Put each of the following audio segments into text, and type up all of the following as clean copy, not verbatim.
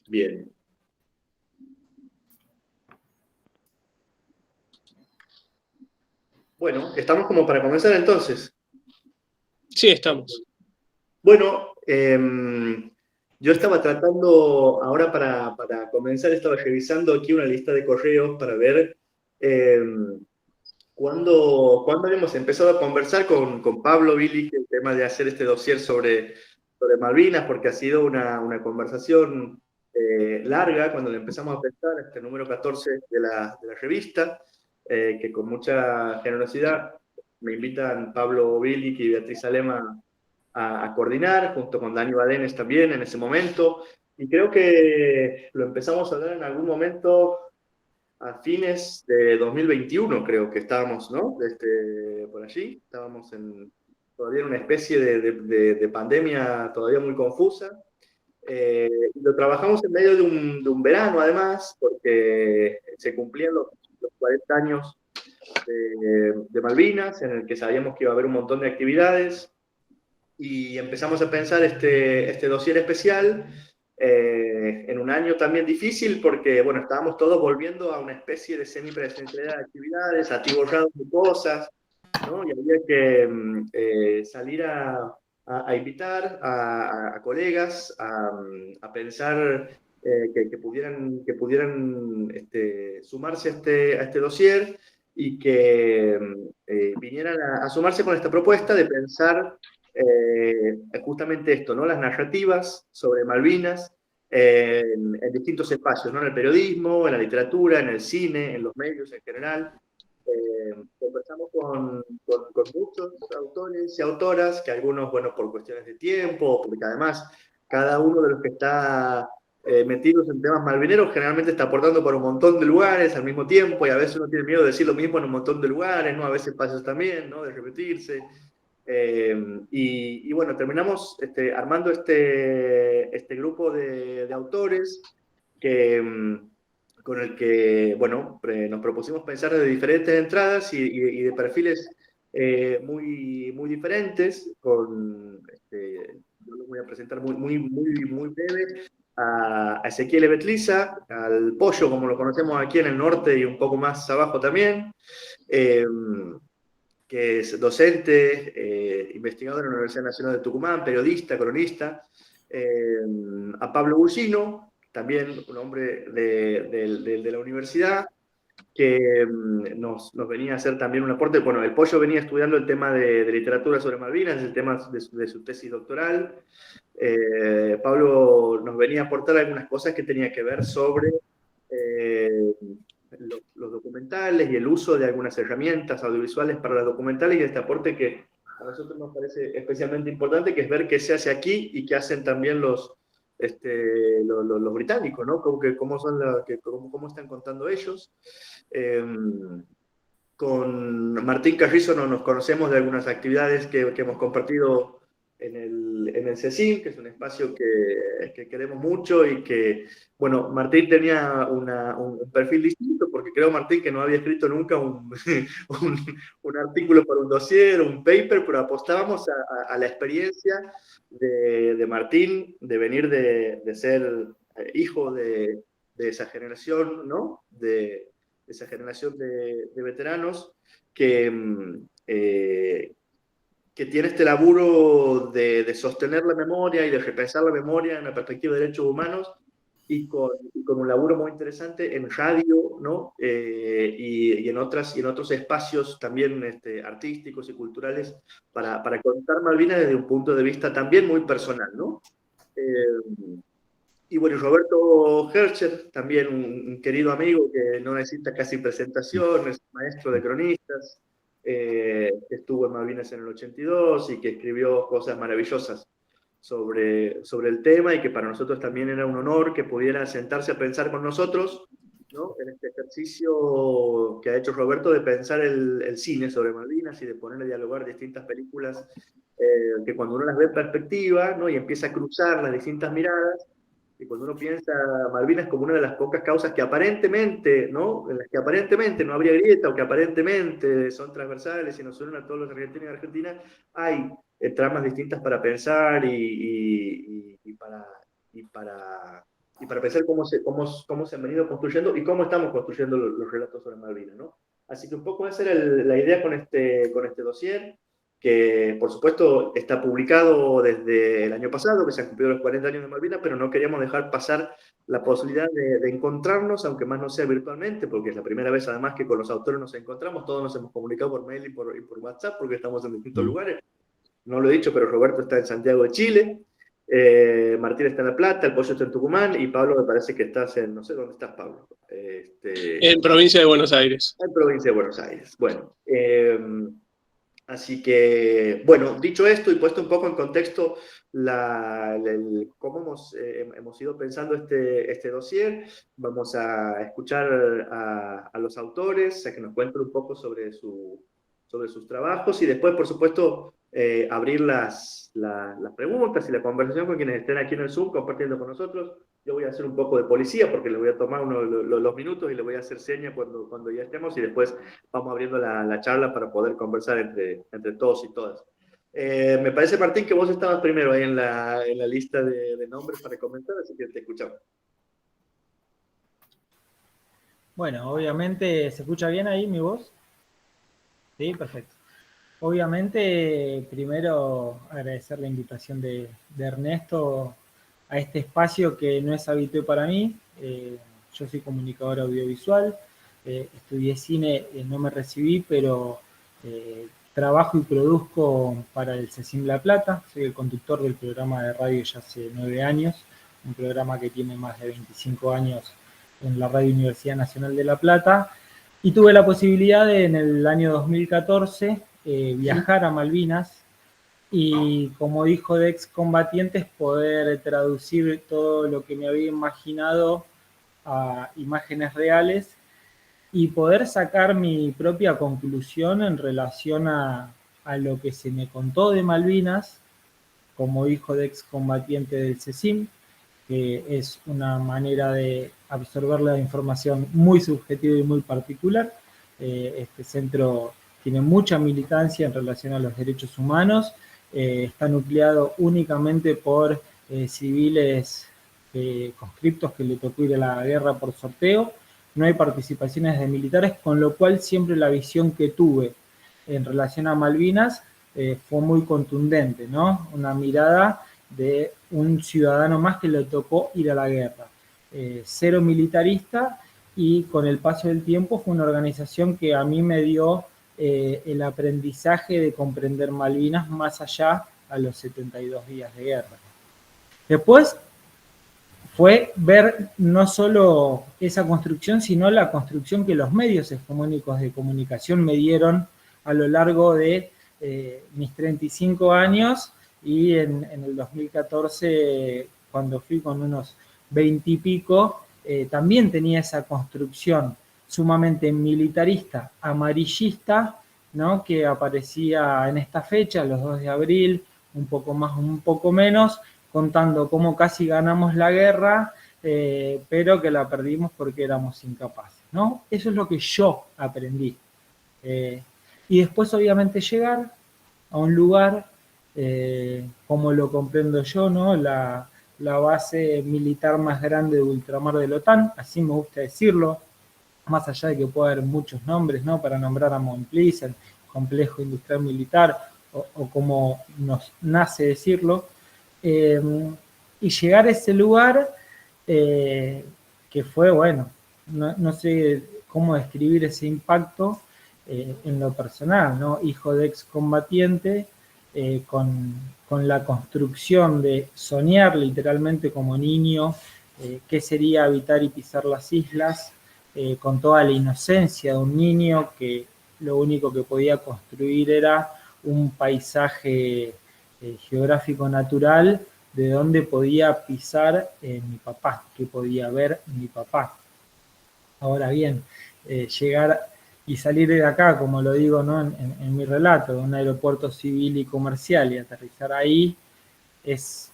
Bien. Bueno, estamos como para comenzar entonces. Sí, estamos. Bueno, yo estaba tratando, ahora para comenzar, estaba revisando aquí una lista de correos para ver cuándo habíamos empezado a conversar con Pablo Billy el tema de hacer este dossier sobre Malvinas, porque ha sido una conversación larga cuando le empezamos a pensar, este número 14 de la revista, que con mucha generosidad me invitan Pablo Billy y Beatriz Alema a coordinar, junto con Dani Badenes también en ese momento. Y creo que lo empezamos a hablar en algún momento a fines de 2021, creo que estábamos, ¿no? Por allí, estábamos todavía en una especie de pandemia todavía muy confusa. Y lo trabajamos en medio de un verano, además, porque se cumplían los 40 años de Malvinas, en el que sabíamos que iba a haber un montón de actividades y empezamos a pensar este dossier especial en un año también difícil porque, bueno, estábamos todos volviendo a una especie de semipresencialidad de actividades, atiborrados de cosas, ¿no? Y había que salir a invitar a colegas a pensar que pudieran sumarse a este dossier y que vinieran a sumarse con esta propuesta de pensar justamente esto, ¿no? Las narrativas sobre Malvinas en distintos espacios, ¿no? En el periodismo, en la literatura, en el cine, en los medios en general. Conversamos con muchos autores y autoras, que algunos, bueno, por cuestiones de tiempo, porque además cada uno de los que está metidos en temas malvineros generalmente está aportando por un montón de lugares al mismo tiempo y a veces uno tiene miedo de decir lo mismo en un montón de lugares, ¿no? A veces pasa eso también, ¿no? De repetirse. Y bueno, terminamos armando este grupo de autores que, con el que, bueno, nos propusimos pensar de diferentes entradas y de perfiles muy diferentes. Yo los voy a presentar muy breve. A Ezequiel Betliza, al Pollo, como lo conocemos aquí en el norte y un poco más abajo también. Eh, que es docente, investigador en la Universidad Nacional de Tucumán, periodista, cronista, a Pablo Bullino, también un hombre de la universidad, que nos venía a hacer también un aporte. Bueno, el Pollo venía estudiando el tema de literatura sobre Malvinas, el tema de su tesis doctoral. Pablo nos venía a aportar algunas cosas que tenía que ver sobre eh, los documentales y el uso de algunas herramientas audiovisuales para los documentales y este aporte que a nosotros nos parece especialmente importante, que es ver qué se hace aquí y qué hacen también los británicos, ¿no? Cómo están contando ellos. Eh, con Martín Carrizo nos conocemos de algunas actividades que hemos compartido en el CECIN, que es un espacio que queremos mucho y que, bueno, Martín tenía un perfil distinto, porque creo, Martín, que no había escrito nunca un, un artículo para un dossier, un paper, pero apostábamos a la experiencia de Martín, de venir de ser hijo de esa generación, ¿no? De esa generación de veteranos que, que tiene este laburo de sostener la memoria y de repensar la memoria en la perspectiva de derechos humanos y con un laburo muy interesante en radio, ¿no? Y en otros espacios también artísticos y culturales para contar Malvinas desde un punto de vista también muy personal, ¿no? Y bueno, Roberto Hercher, también un querido amigo que no necesita casi presentación, es maestro de cronistas, que estuvo en Malvinas en el 82 y que escribió cosas maravillosas sobre el tema y que para nosotros también era un honor que pudiera sentarse a pensar con nosotros, ¿no? En este ejercicio que ha hecho Roberto de pensar el cine sobre Malvinas y de poner a dialogar distintas películas que cuando uno las ve en perspectiva, ¿no? Y empieza a cruzar las distintas miradas, y cuando uno piensa Malvinas como una de las pocas causas que aparentemente, ¿no? En las que aparentemente no habría grieta o que aparentemente son transversales y nos unen a todos los argentinos y argentinas, hay tramas distintas para pensar y para pensar cómo se han venido construyendo y cómo estamos construyendo los relatos sobre Malvinas, ¿no? Así que un poco esa era la idea con este dossier, que por supuesto está publicado desde el año pasado, que se han cumplido los 40 años de Malvinas, pero no queríamos dejar pasar la posibilidad de encontrarnos, aunque más no sea virtualmente, porque es la primera vez además que con los autores nos encontramos, todos nos hemos comunicado por mail y por WhatsApp, porque estamos en distintos lugares. No lo he dicho, pero Roberto está en Santiago de Chile, Martín está en La Plata, el Pollo está en Tucumán, y Pablo me parece que estás en, no sé dónde estás, Pablo. En provincia de Buenos Aires. En provincia de Buenos Aires. Bueno, así que, bueno, dicho esto y puesto un poco en contexto cómo hemos ido pensando este dossier, vamos a escuchar a los autores, a que nos cuenten un poco sobre sus trabajos y después, por supuesto, abrir las preguntas y la conversación con quienes estén aquí en el Zoom compartiendo con nosotros. Yo voy a hacer un poco de policía porque le voy a tomar los minutos y le voy a hacer seña cuando ya estemos y después vamos abriendo la charla para poder conversar entre todos y todas. Me parece, Martín, que vos estabas primero ahí en la lista de nombres para comentar, así que te escuchamos. Bueno, obviamente, ¿se escucha bien ahí mi voz? Sí, perfecto. Obviamente, primero agradecer la invitación de Ernesto a este espacio que no es habitual para mí. Yo soy comunicador audiovisual, estudié cine, no me recibí, pero trabajo y produzco para el CECIM La Plata. Soy el conductor del programa de radio ya hace 9 años, un programa que tiene más de 25 años en la Radio Universidad Nacional de La Plata. Y tuve la posibilidad de, en el año 2014, viajar a Malvinas y, como hijo de excombatientes, poder traducir todo lo que me había imaginado a imágenes reales y poder sacar mi propia conclusión en relación a lo que se me contó de Malvinas como hijo de excombatiente del CECIM, que es una manera de absorber la información muy subjetiva y muy particular. Este centro tiene mucha militancia en relación a los derechos humanos, está nucleado únicamente por civiles conscriptos que le tocó ir a la guerra por sorteo, no hay participaciones de militares, con lo cual siempre la visión que tuve en relación a Malvinas fue muy contundente, ¿no? Una mirada de un ciudadano más que le tocó ir a la guerra. Cero militarista, y con el paso del tiempo fue una organización que a mí me dio el aprendizaje de comprender Malvinas más allá a los 72 días de guerra. Después fue ver no solo esa construcción, sino la construcción que los medios hegemónicos de comunicación me dieron a lo largo de mis 35 años, y en el 2014, cuando fui con unos 20 y pico, también tenía esa construcción sumamente militarista, amarillista, ¿no? Que aparecía en esta fecha, los 2 de abril, un poco más, un poco menos, contando cómo casi ganamos la guerra, pero que la perdimos porque éramos incapaces, ¿no? Eso es lo que yo aprendí. Y después, obviamente, llegar a un lugar, como lo comprendo yo, ¿no? La base militar más grande de ultramar de la OTAN, así me gusta decirlo, más allá de que pueda haber muchos nombres, ¿no? Para nombrar a Montplice, el complejo industrial militar, o como nos nace decirlo, y llegar a ese lugar, que fue, bueno, no sé cómo describir ese impacto en lo personal, ¿no? Hijo de excombatiente, con la construcción de soñar literalmente como niño qué sería habitar y pisar las islas, con toda la inocencia de un niño que lo único que podía construir era un paisaje geográfico natural de donde podía pisar mi papá, que podía ver mi papá. Ahora bien, llegar y salir de acá, como lo digo, ¿no? en mi relato, de un aeropuerto civil y comercial, y aterrizar ahí, es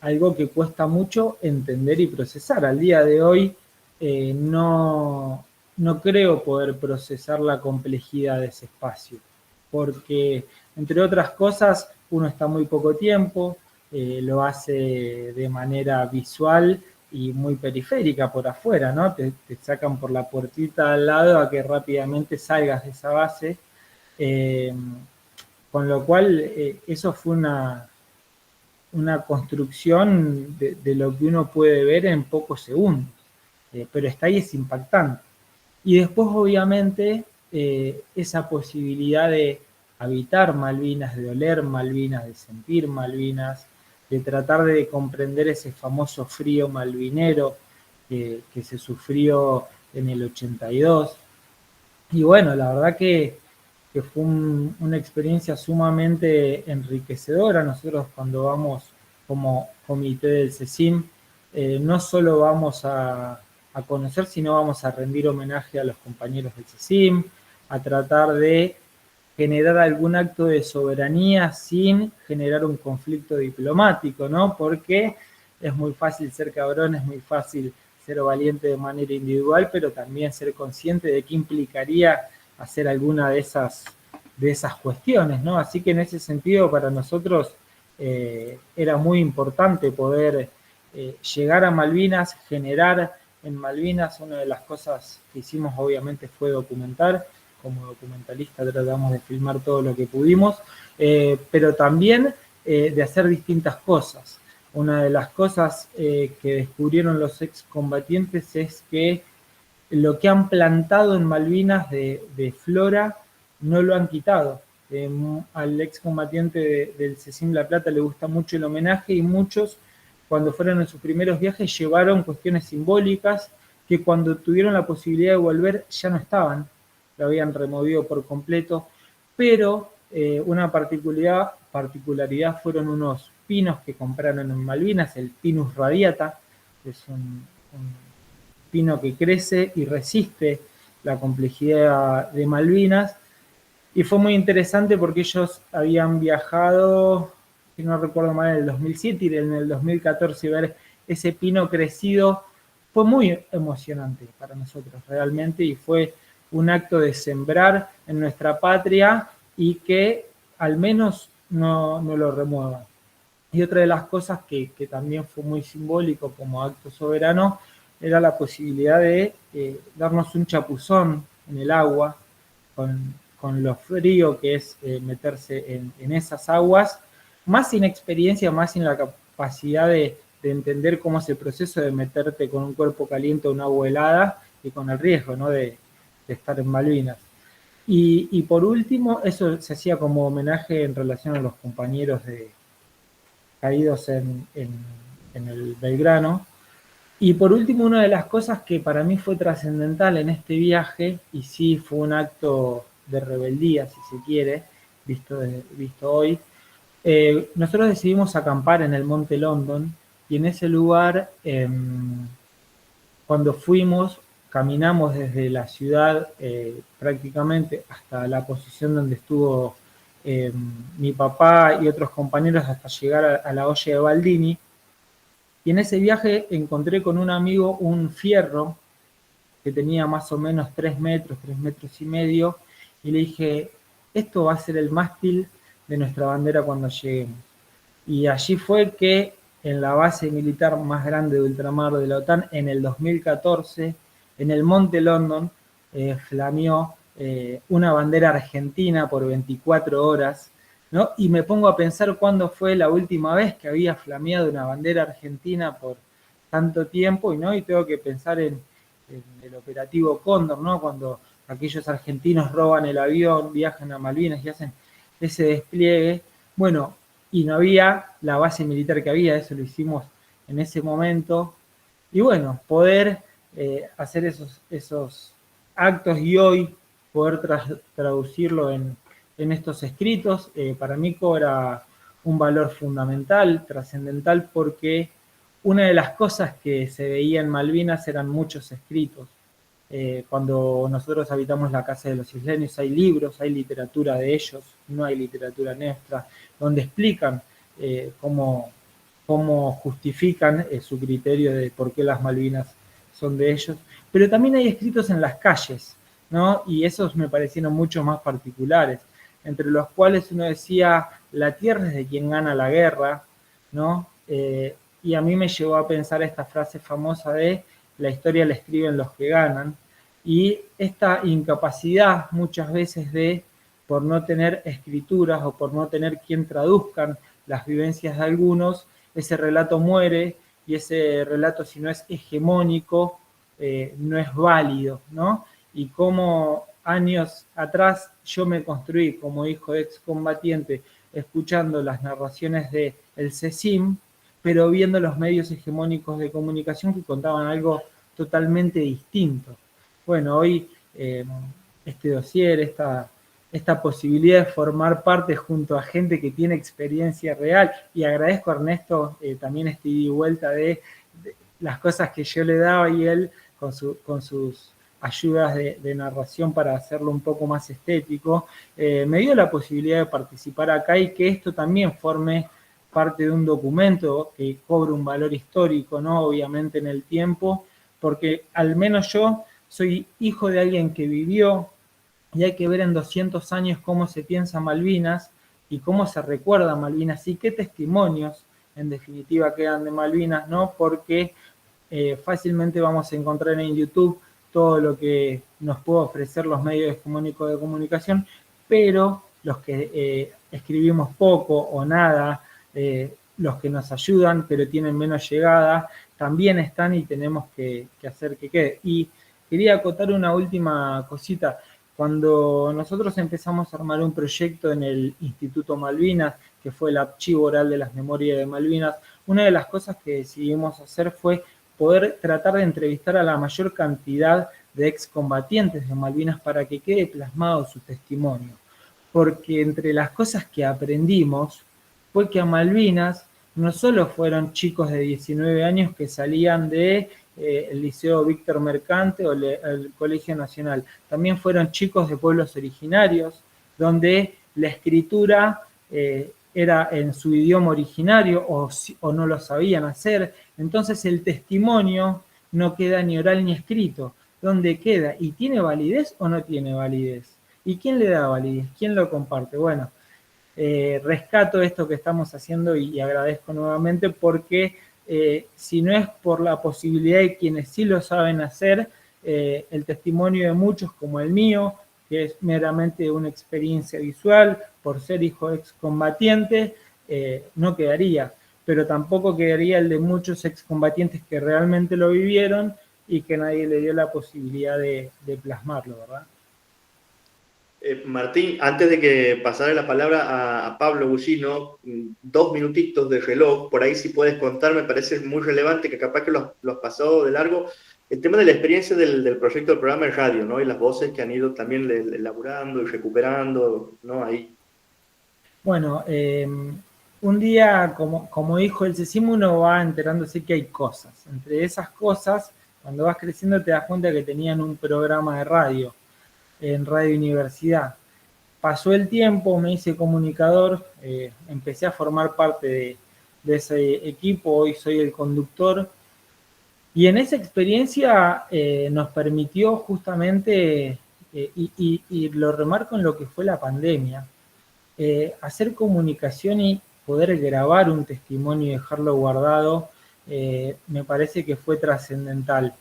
algo que cuesta mucho entender y procesar. Al día de hoy no creo poder procesar la complejidad de ese espacio, porque, entre otras cosas, uno está muy poco tiempo, lo hace de manera visual y muy periférica por afuera, ¿no? Te sacan por la puertita al lado a que rápidamente salgas de esa base, con lo cual eso fue una construcción de lo que uno puede ver en pocos segundos, pero está ahí, es impactante. Y después, obviamente, esa posibilidad de habitar Malvinas, de oler Malvinas, de sentir Malvinas, de tratar de comprender ese famoso frío malvinero que se sufrió en el 82. Y bueno, la verdad que fue una experiencia sumamente enriquecedora. Nosotros cuando vamos como comité del CECIM, no solo vamos a conocer, sino vamos a rendir homenaje a los compañeros del CECIM, a tratar de generar algún acto de soberanía sin generar un conflicto diplomático, ¿no? Porque es muy fácil ser cabrón, es muy fácil ser valiente de manera individual, pero también ser consciente de qué implicaría hacer alguna de esas cuestiones, ¿no? Así que en ese sentido para nosotros era muy importante poder llegar a Malvinas, generar en Malvinas. Una de las cosas que hicimos obviamente fue documentar. Como documentalista tratamos de filmar todo lo que pudimos, pero también de hacer distintas cosas. Una de las cosas que descubrieron los excombatientes es que lo que han plantado en Malvinas de flora no lo han quitado. Al excombatiente del CECIM La Plata le gusta mucho el homenaje y muchos, cuando fueron en sus primeros viajes, llevaron cuestiones simbólicas que cuando tuvieron la posibilidad de volver ya no estaban, lo habían removido por completo, pero una particularidad fueron unos pinos que compraron en Malvinas, el Pinus radiata, que es un pino que crece y resiste la complejidad de Malvinas, y fue muy interesante porque ellos habían viajado, si no recuerdo mal, en el 2007 y en el 2014 ver ese pino crecido fue muy emocionante para nosotros realmente, y fue un acto de sembrar en nuestra patria y que al menos no lo remuevan. Y otra de las cosas que también fue muy simbólico como acto soberano era la posibilidad de darnos un chapuzón en el agua con lo frío que es meterse en esas aguas, más sin experiencia, más sin la capacidad de entender cómo es el proceso de meterte con un cuerpo caliente a una agua helada y con el riesgo, ¿no?, de estar en Malvinas. Y por último, eso se hacía como homenaje en relación a los compañeros caídos en el Belgrano. Y por último, una de las cosas que para mí fue trascendental en este viaje, y sí fue un acto de rebeldía, si se quiere, visto hoy, nosotros decidimos acampar en el Monte London, y en ese lugar, cuando fuimos, caminamos desde la ciudad prácticamente hasta la posición donde estuvo mi papá y otros compañeros hasta llegar a la olla de Baldini. Y en ese viaje encontré con un amigo un fierro que tenía más o menos 3 metros y medio, y le dije, esto va a ser el mástil de nuestra bandera cuando lleguemos. Y allí fue que en la base militar más grande de ultramar de la OTAN, en el 2014, en el Monte London, flameó una bandera argentina por 24 horas, ¿no? Y me pongo a pensar cuándo fue la última vez que había flameado una bandera argentina por tanto tiempo, ¿no? Y tengo que pensar en el operativo Cóndor, ¿no? Cuando aquellos argentinos roban el avión, viajan a Malvinas y hacen ese despliegue. Bueno, y no había la base militar que había, eso lo hicimos en ese momento. Y bueno, poder hacer esos actos y hoy poder traducirlo en estos escritos, para mí cobra un valor fundamental, trascendental, porque una de las cosas que se veía en Malvinas eran muchos escritos. Cuando nosotros habitamos la Casa de los Isleños hay libros, hay literatura de ellos, no hay literatura nuestra, donde explican cómo justifican su criterio de por qué las Malvinas son de ellos, pero también hay escritos en las calles, ¿no? Y esos me parecieron mucho más particulares, entre los cuales uno decía, la tierra es de quien gana la guerra, ¿no? y a mí me llevó a pensar esta frase famosa de la historia la escriben los que ganan, y esta incapacidad muchas veces de, por no tener escrituras o por no tener quien traduzcan las vivencias de algunos, ese relato muere, y ese relato, si no es hegemónico, no es válido, ¿no? Y como años atrás yo me construí como hijo de excombatiente escuchando las narraciones de el CECIM, pero viendo los medios hegemónicos de comunicación que contaban algo totalmente distinto. Bueno, hoy este dossier, esta posibilidad de formar parte junto a gente que tiene experiencia real, y agradezco a Ernesto también este ida y vuelta de las cosas que yo le daba y él con sus ayudas de narración para hacerlo un poco más estético, me dio la posibilidad de participar acá y que esto también forme parte de un documento que cobre un valor histórico, ¿no? Obviamente en el tiempo, porque al menos yo soy hijo de alguien que vivió, y hay que ver en 200 años cómo se piensa Malvinas y cómo se recuerda Malvinas y qué testimonios en definitiva quedan de Malvinas, ¿no? Porque fácilmente vamos a encontrar en YouTube todo lo que nos puede ofrecer los medios hegemónicos de comunicación, pero los que escribimos poco o nada, los que nos ayudan pero tienen menos llegada, también están y tenemos que hacer que quede. Y quería acotar una última cosita. Cuando nosotros empezamos a armar un proyecto en el Instituto Malvinas, que fue el archivo oral de las memorias de Malvinas, una de las cosas que decidimos hacer fue poder tratar de entrevistar a la mayor cantidad de excombatientes de Malvinas para que quede plasmado su testimonio. Porque entre las cosas que aprendimos fue que a Malvinas no solo fueron chicos de 19 años que salían de el Liceo Víctor Mercante o el Colegio Nacional, también fueron chicos de pueblos originarios, donde la escritura era en su idioma originario o no lo sabían hacer. Entonces el testimonio no queda ni oral ni escrito. ¿Dónde queda? ¿Y tiene validez o no tiene validez? ¿Y quién le da validez? ¿Quién lo comparte? Bueno, rescato esto que estamos haciendo y agradezco nuevamente porque si no es por la posibilidad de quienes sí lo saben hacer, el testimonio de muchos como el mío, que es meramente una experiencia visual, por ser hijo excombatiente, no quedaría, pero tampoco quedaría el de muchos excombatientes que realmente lo vivieron y que nadie le dio la posibilidad de plasmarlo, ¿verdad? Martín, antes de que pasara la palabra a Pablo Bullino, 2 minutitos de reloj, por ahí si puedes contar, me parece muy relevante, que capaz que los pasó de largo, el tema de la experiencia del proyecto del programa de radio, ¿no? Y las voces que han ido también elaborando y recuperando, ¿no? Ahí. Bueno, un día como hijo del CECIM uno va enterándose que hay cosas. Entre esas cosas, cuando vas creciendo te das cuenta que tenían un programa de radio en Radio Universidad. Pasó el tiempo, me hice comunicador, empecé a formar parte de ese equipo, hoy soy el conductor, y en esa experiencia nos permitió justamente, y lo remarco en lo que fue la pandemia, hacer comunicación y poder grabar un testimonio y dejarlo guardado, me parece que fue trascendental.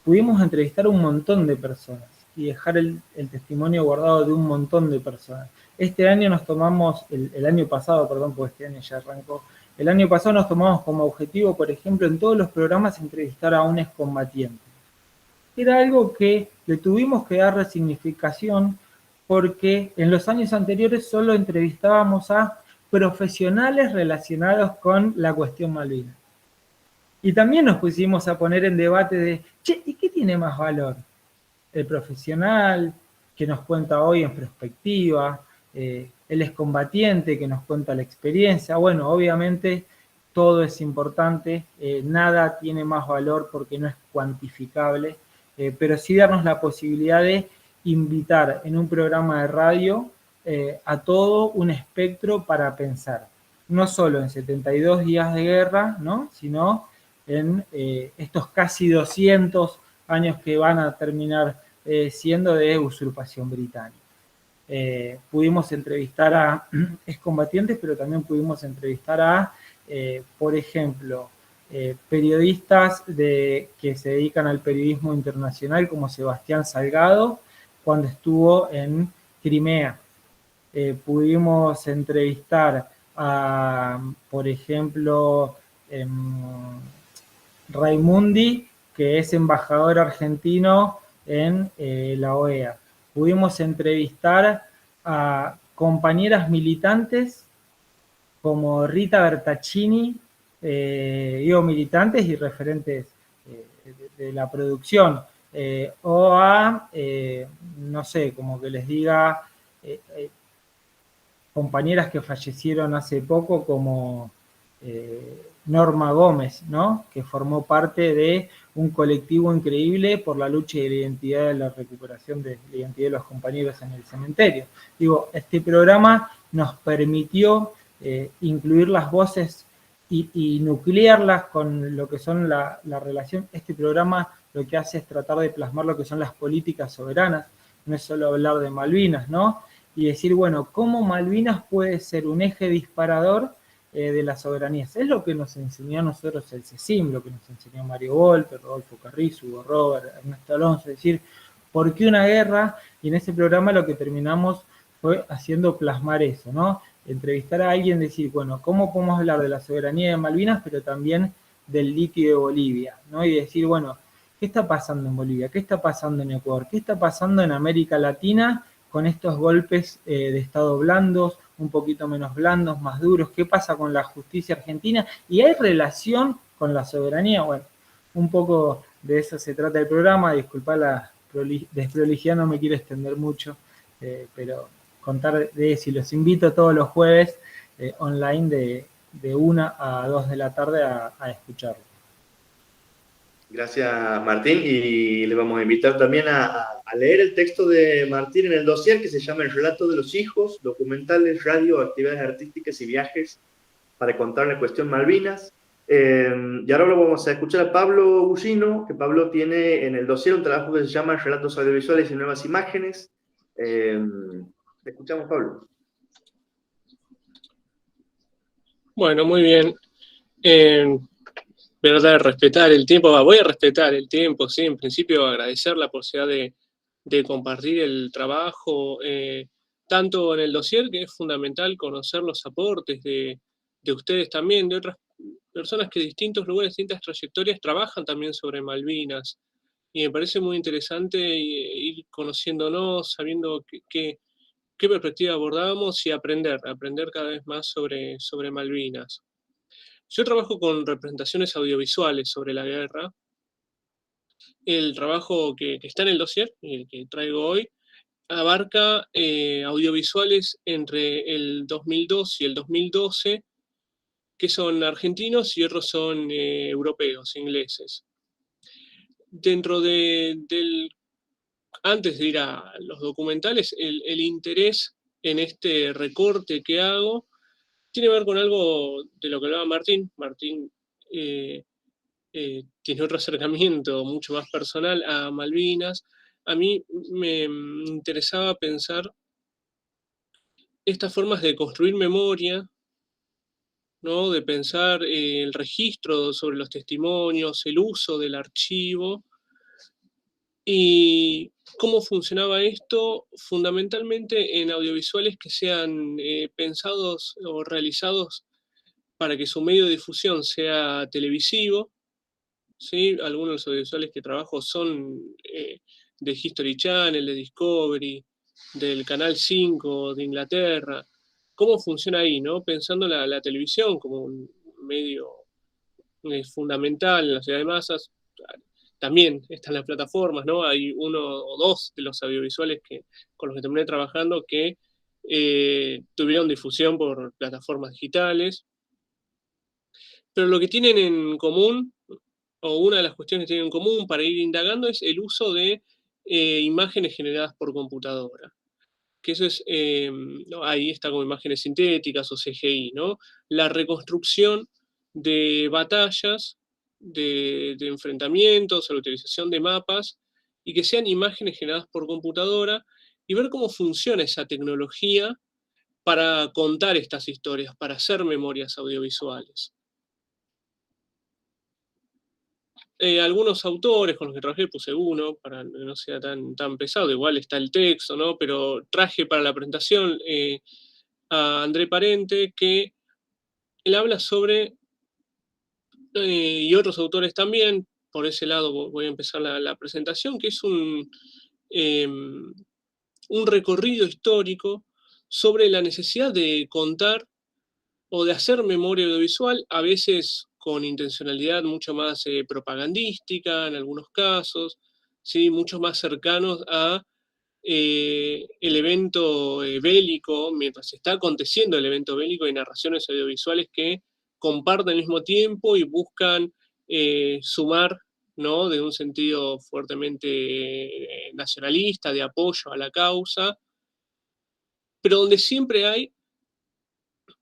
Pudimos entrevistar a un montón de personas y dejar el testimonio guardado de un montón de personas. Este año nos tomamos, el año pasado, perdón, porque este año ya arrancó, el año pasado nos tomamos como objetivo, por ejemplo, en todos los programas entrevistar a un excombatiente. Era algo que le tuvimos que dar resignificación porque en los años anteriores solo entrevistábamos a profesionales relacionados con la cuestión Malvinas. Y también nos pusimos a poner en debate de, che, ¿y qué tiene más valor? El profesional que nos cuenta hoy en perspectiva, el excombatiente que nos cuenta la experiencia. Bueno, obviamente todo es importante, nada tiene más valor porque no es cuantificable, pero sí darnos la posibilidad de invitar en un programa de radio a todo un espectro para pensar, no solo en 72 días de guerra, ¿no? Sino en estos casi 200 años que van a terminar siendo de usurpación británica. Pudimos entrevistar a excombatientes, pero también pudimos entrevistar a por ejemplo, periodistas que se dedican al periodismo internacional como Sebastián Salgado, cuando estuvo en Crimea. Pudimos entrevistar a, por ejemplo, Raimundi, que es embajador argentino en la OEA. Pudimos entrevistar a compañeras militantes como Rita Bertaccini, digo militantes y referentes de la producción, o a, no sé, como que les diga, compañeras que fallecieron hace poco como Norma Gómez, ¿no? Que formó parte de un colectivo increíble por la lucha de la identidad, de la recuperación de la identidad de los compañeros en el cementerio. Digo, este programa nos permitió incluir las voces y nuclearlas con lo que son la relación. Este programa lo que hace es tratar de plasmar lo que son las políticas soberanas, no es solo hablar de Malvinas, ¿no? Y decir, bueno, ¿cómo Malvinas puede ser un eje disparador de las soberanías? Es lo que nos enseñó a nosotros el CECIM, lo que nos enseñó Mario Volpe, Rodolfo Carrizo, Hugo Robert, Ernesto Alonso, es decir, ¿por qué una guerra? Y en ese programa lo que terminamos fue haciendo plasmar eso, ¿no? Entrevistar a alguien, decir, bueno, ¿cómo podemos hablar de la soberanía de Malvinas, pero también del litio de Bolivia, ¿no? Y decir, bueno, ¿qué está pasando en Bolivia? ¿Qué está pasando en Ecuador? ¿Qué está pasando en América Latina con estos golpes de Estado blandos, un poquito menos blandos, más duros? ¿Qué pasa con la justicia argentina? ¿Y hay relación con la soberanía? Bueno, un poco de eso se trata el programa. Disculpa la desprolijidad, no me quiero extender mucho, pero contar de eso. Y los invito todos los jueves online de 1 a 2 de la tarde a escucharlo. Gracias, Martín, y le vamos a invitar también a leer el texto de Martín en el dossier que se llama El relato de los hijos, documentales, radio, actividades artísticas y viajes para contar la cuestión Malvinas. Y ahora lo vamos a escuchar a Pablo Bullino, que Pablo tiene en el dossier un trabajo que se llama Relatos audiovisuales y nuevas imágenes. Escuchamos, Pablo. Bueno, muy bien. Tratar de respetar el tiempo. Voy a respetar el tiempo, sí. En principio, agradecer la posibilidad de compartir el trabajo, tanto en el dossier, que es fundamental conocer los aportes de ustedes también, de otras personas que de distintos lugares, distintas trayectorias, trabajan también sobre Malvinas. Y me parece muy interesante ir conociéndonos, sabiendo qué perspectiva abordamos y aprender cada vez más sobre Malvinas. Yo trabajo con representaciones audiovisuales sobre la guerra. El trabajo que está en el dossier, el que traigo hoy, abarca audiovisuales entre el 2002 y el 2012, que son argentinos y otros son europeos, ingleses. Dentro antes de ir a los documentales, el interés en este recorte que hago tiene que ver con algo de lo que hablaba Martín. Martín tiene otro acercamiento mucho más personal a Malvinas. A mí me interesaba pensar estas formas de construir memoria, ¿no? De pensar el registro sobre los testimonios, el uso del archivo, y cómo funcionaba esto fundamentalmente en audiovisuales que sean pensados o realizados para que su medio de difusión sea televisivo. ¿Sí? Algunos de los audiovisuales que trabajo son de History Channel, de Discovery, del Canal 5 de Inglaterra. ¿Cómo funciona ahí, no? Pensando la televisión como un medio fundamental en la sociedad de masas. También están las plataformas, ¿no? Hay uno o dos de los audiovisuales con los que terminé trabajando que tuvieron difusión por plataformas digitales. Pero lo que tienen en común, o una de las cuestiones que tienen en común para ir indagando, es el uso de imágenes generadas por computadora. Que eso es, ¿no? Ahí está como imágenes sintéticas o CGI, ¿no? La reconstrucción de batallas, de enfrentamientos, la utilización de mapas, y que sean imágenes generadas por computadora, y ver cómo funciona esa tecnología para contar estas historias, para hacer memorias audiovisuales. algunos autores con los que trabajé, puse uno para que no sea tan pesado, igual está el texto, ¿no? Pero traje para la presentación a André Parente, que él habla sobre, y otros autores también, por ese lado voy a empezar la presentación, que es un recorrido histórico sobre la necesidad de contar o de hacer memoria audiovisual, a veces con intencionalidad mucho más propagandística en algunos casos, ¿sí? Mucho más cercanos a el evento bélico, mientras está aconteciendo el evento bélico, hay narraciones audiovisuales que comparten al mismo tiempo y buscan sumar, ¿no? De un sentido fuertemente nacionalista, de apoyo a la causa, pero donde siempre hay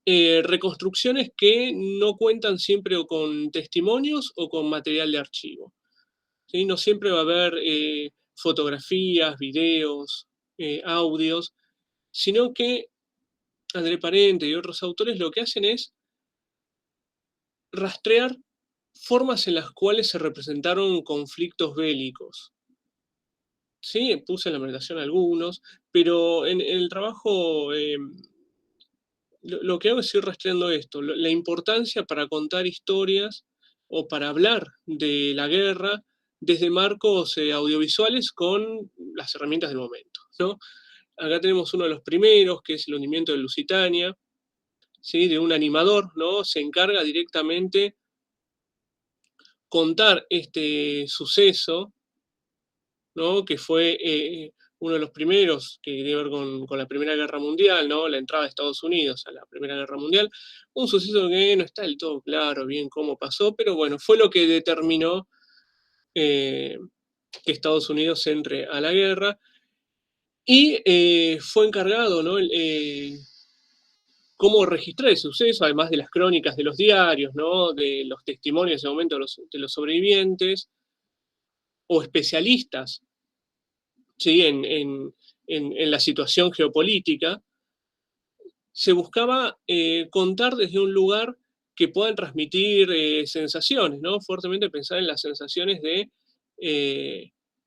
reconstrucciones que no cuentan siempre o con testimonios o con material de archivo, ¿sí? No siempre va a haber fotografías, videos, audios, sino que André Parente y otros autores lo que hacen es rastrear formas en las cuales se representaron conflictos bélicos. Sí, puse en la presentación algunos, pero en el trabajo lo que hago es ir rastreando esto, la importancia para contar historias o para hablar de la guerra desde marcos audiovisuales con las herramientas del momento, ¿no? Acá tenemos uno de los primeros, que es el hundimiento de Lusitania, ¿sí? De un animador, ¿no? Se encarga directamente contar este suceso, ¿no? Que fue uno de los primeros, que tiene que ver con la Primera Guerra Mundial, ¿no? La entrada de Estados Unidos a la Primera Guerra Mundial, un suceso que no está del todo claro bien cómo pasó, pero bueno, fue lo que determinó que Estados Unidos entre a la guerra, y fue encargado, ¿no? Cómo registrar el suceso, además de las crónicas de los diarios, ¿no? De los testimonios de ese momento de los sobrevivientes, o especialistas, ¿sí? En la situación geopolítica, se buscaba contar desde un lugar que puedan transmitir sensaciones, ¿no? Fuertemente pensar en las sensaciones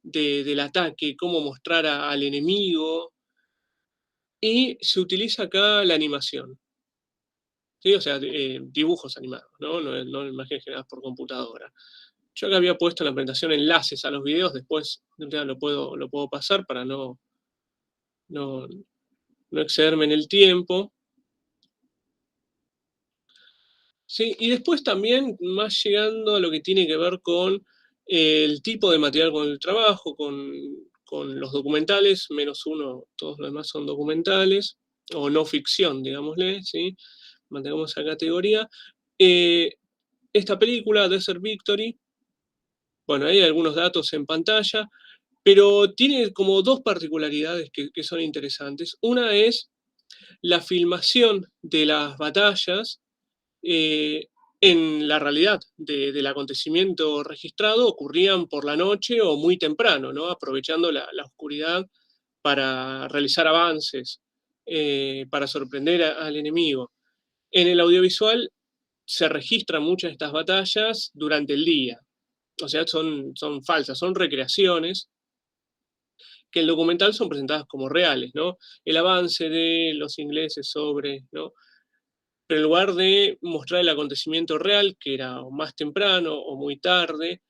del ataque, cómo mostrar al enemigo, y se utiliza acá la animación, ¿sí? O sea, dibujos animados, ¿no? No imágenes generadas por computadora. Yo acá había puesto en la presentación enlaces a los videos, después lo puedo pasar para no excederme en el tiempo. Sí, y después también, más llegando a lo que tiene que ver con el tipo de material con el trabajo, con los documentales, menos uno, todos los demás son documentales, o no ficción, digámosle, ¿sí? Mantengamos esa categoría. Esta película, Desert Victory, bueno, hay algunos datos en pantalla, pero tiene como dos particularidades que son interesantes. Una es la filmación de las batallas en la realidad del acontecimiento registrado, ocurrían por la noche o muy temprano, ¿no? Aprovechando la oscuridad para realizar avances, para sorprender al enemigo. En el audiovisual se registran muchas de estas batallas durante el día, o sea, son falsas, son recreaciones que en el documental son presentadas como reales, ¿no? El avance de los ingleses sobre, ¿no? Pero en lugar de mostrar el acontecimiento real, que era más temprano o muy tarde,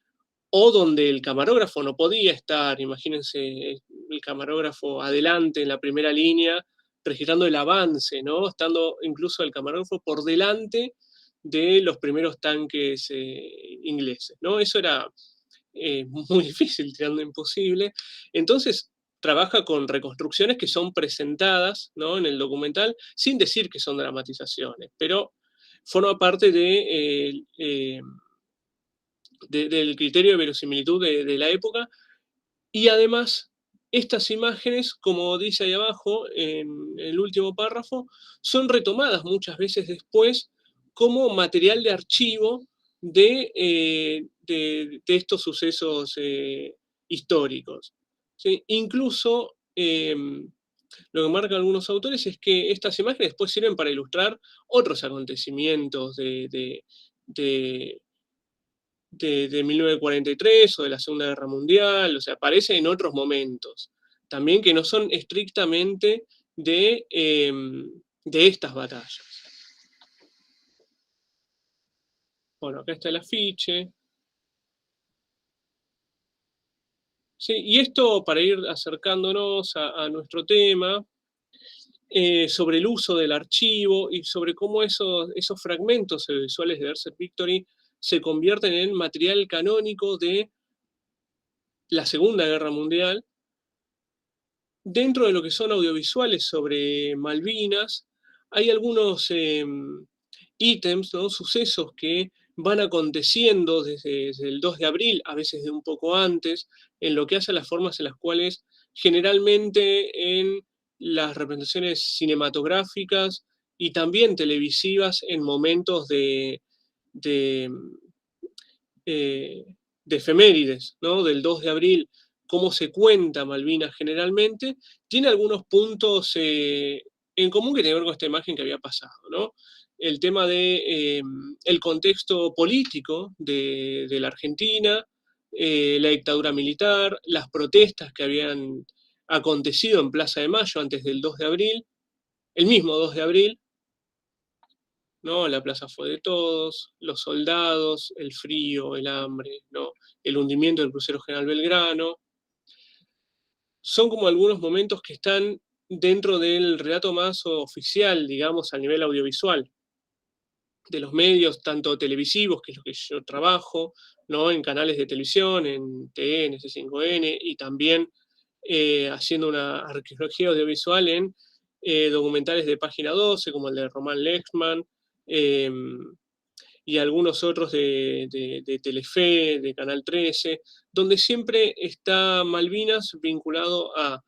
o donde el camarógrafo no podía estar, imagínense el camarógrafo adelante en la primera línea, registrando el avance, ¿no? Estando incluso el camarógrafo por delante de los primeros tanques ingleses, ¿no? Eso era muy difícil, tirando imposible. Entonces, trabaja con reconstrucciones que son presentadas, ¿no? En el documental, sin decir que son dramatizaciones, pero forma parte del criterio de verosimilitud de la época. Y además, estas imágenes, como dice ahí abajo, en el último párrafo, son retomadas muchas veces después como material de archivo de estos sucesos históricos, ¿sí? Incluso lo que marcan algunos autores es que estas imágenes después sirven para ilustrar otros acontecimientos de de 1943 o de la Segunda Guerra Mundial, o sea, aparece en otros momentos, también que no son estrictamente de estas batallas. Bueno, acá está el afiche. Sí, y esto para ir acercándonos a nuestro tema, sobre el uso del archivo y sobre cómo esos fragmentos visuales de Berserk Victory se convierten en material canónico de la Segunda Guerra Mundial. Dentro de lo que son audiovisuales sobre Malvinas, hay algunos ítems, ¿no? Sucesos que van aconteciendo desde el 2 de abril, a veces de un poco antes, en lo que hace a las formas en las cuales generalmente en las representaciones cinematográficas y también televisivas en momentos de, eh, de efemérides, ¿no? Del 2 de abril, cómo se cuenta Malvinas generalmente, tiene algunos puntos en común que tienen que ver con esta imagen que había pasado, ¿no? El tema de el contexto político de la Argentina, la dictadura militar, las protestas que habían acontecido en Plaza de Mayo antes del 2 de abril, el mismo 2 de abril, ¿no? La plaza fue de todos, los soldados, el frío, el hambre, ¿no? El hundimiento del crucero General Belgrano. Son como algunos momentos que están dentro del relato más oficial, digamos, a nivel audiovisual, de los medios, tanto televisivos, que es lo que yo trabajo, ¿no? En canales de televisión, en TN, C5N, y también haciendo una arqueología audiovisual en documentales de Página 12, como el de Román Lexman, y algunos otros de Telefe, de Canal 13, donde siempre está Malvinas vinculado a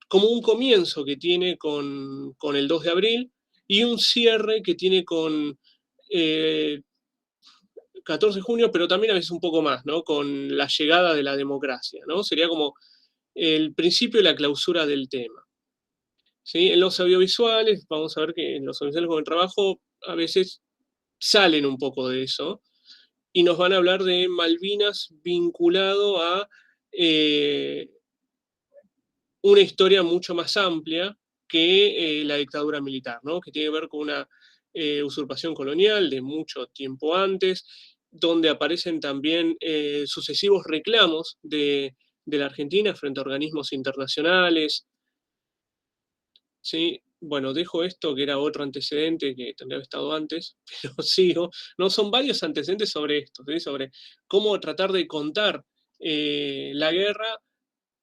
como un comienzo que tiene con el 2 de abril y un cierre que tiene con 14 de junio, pero también a veces un poco más, ¿no? Con la llegada de la democracia, ¿no? Sería como el principio y la clausura del tema. ¿Sí? En los audiovisuales, vamos a ver que en los audiovisuales con el trabajo a veces salen un poco de eso y nos van a hablar de Malvinas vinculado a una historia mucho más amplia que la dictadura militar, ¿no? Que tiene que ver con una usurpación colonial de mucho tiempo antes, donde aparecen también sucesivos reclamos de la Argentina frente a organismos internacionales, ¿sí? Bueno, dejo esto, que era otro antecedente que tendría que haber estado antes, pero sigo. No, son varios antecedentes sobre esto, ¿sí? Sobre cómo tratar de contar la guerra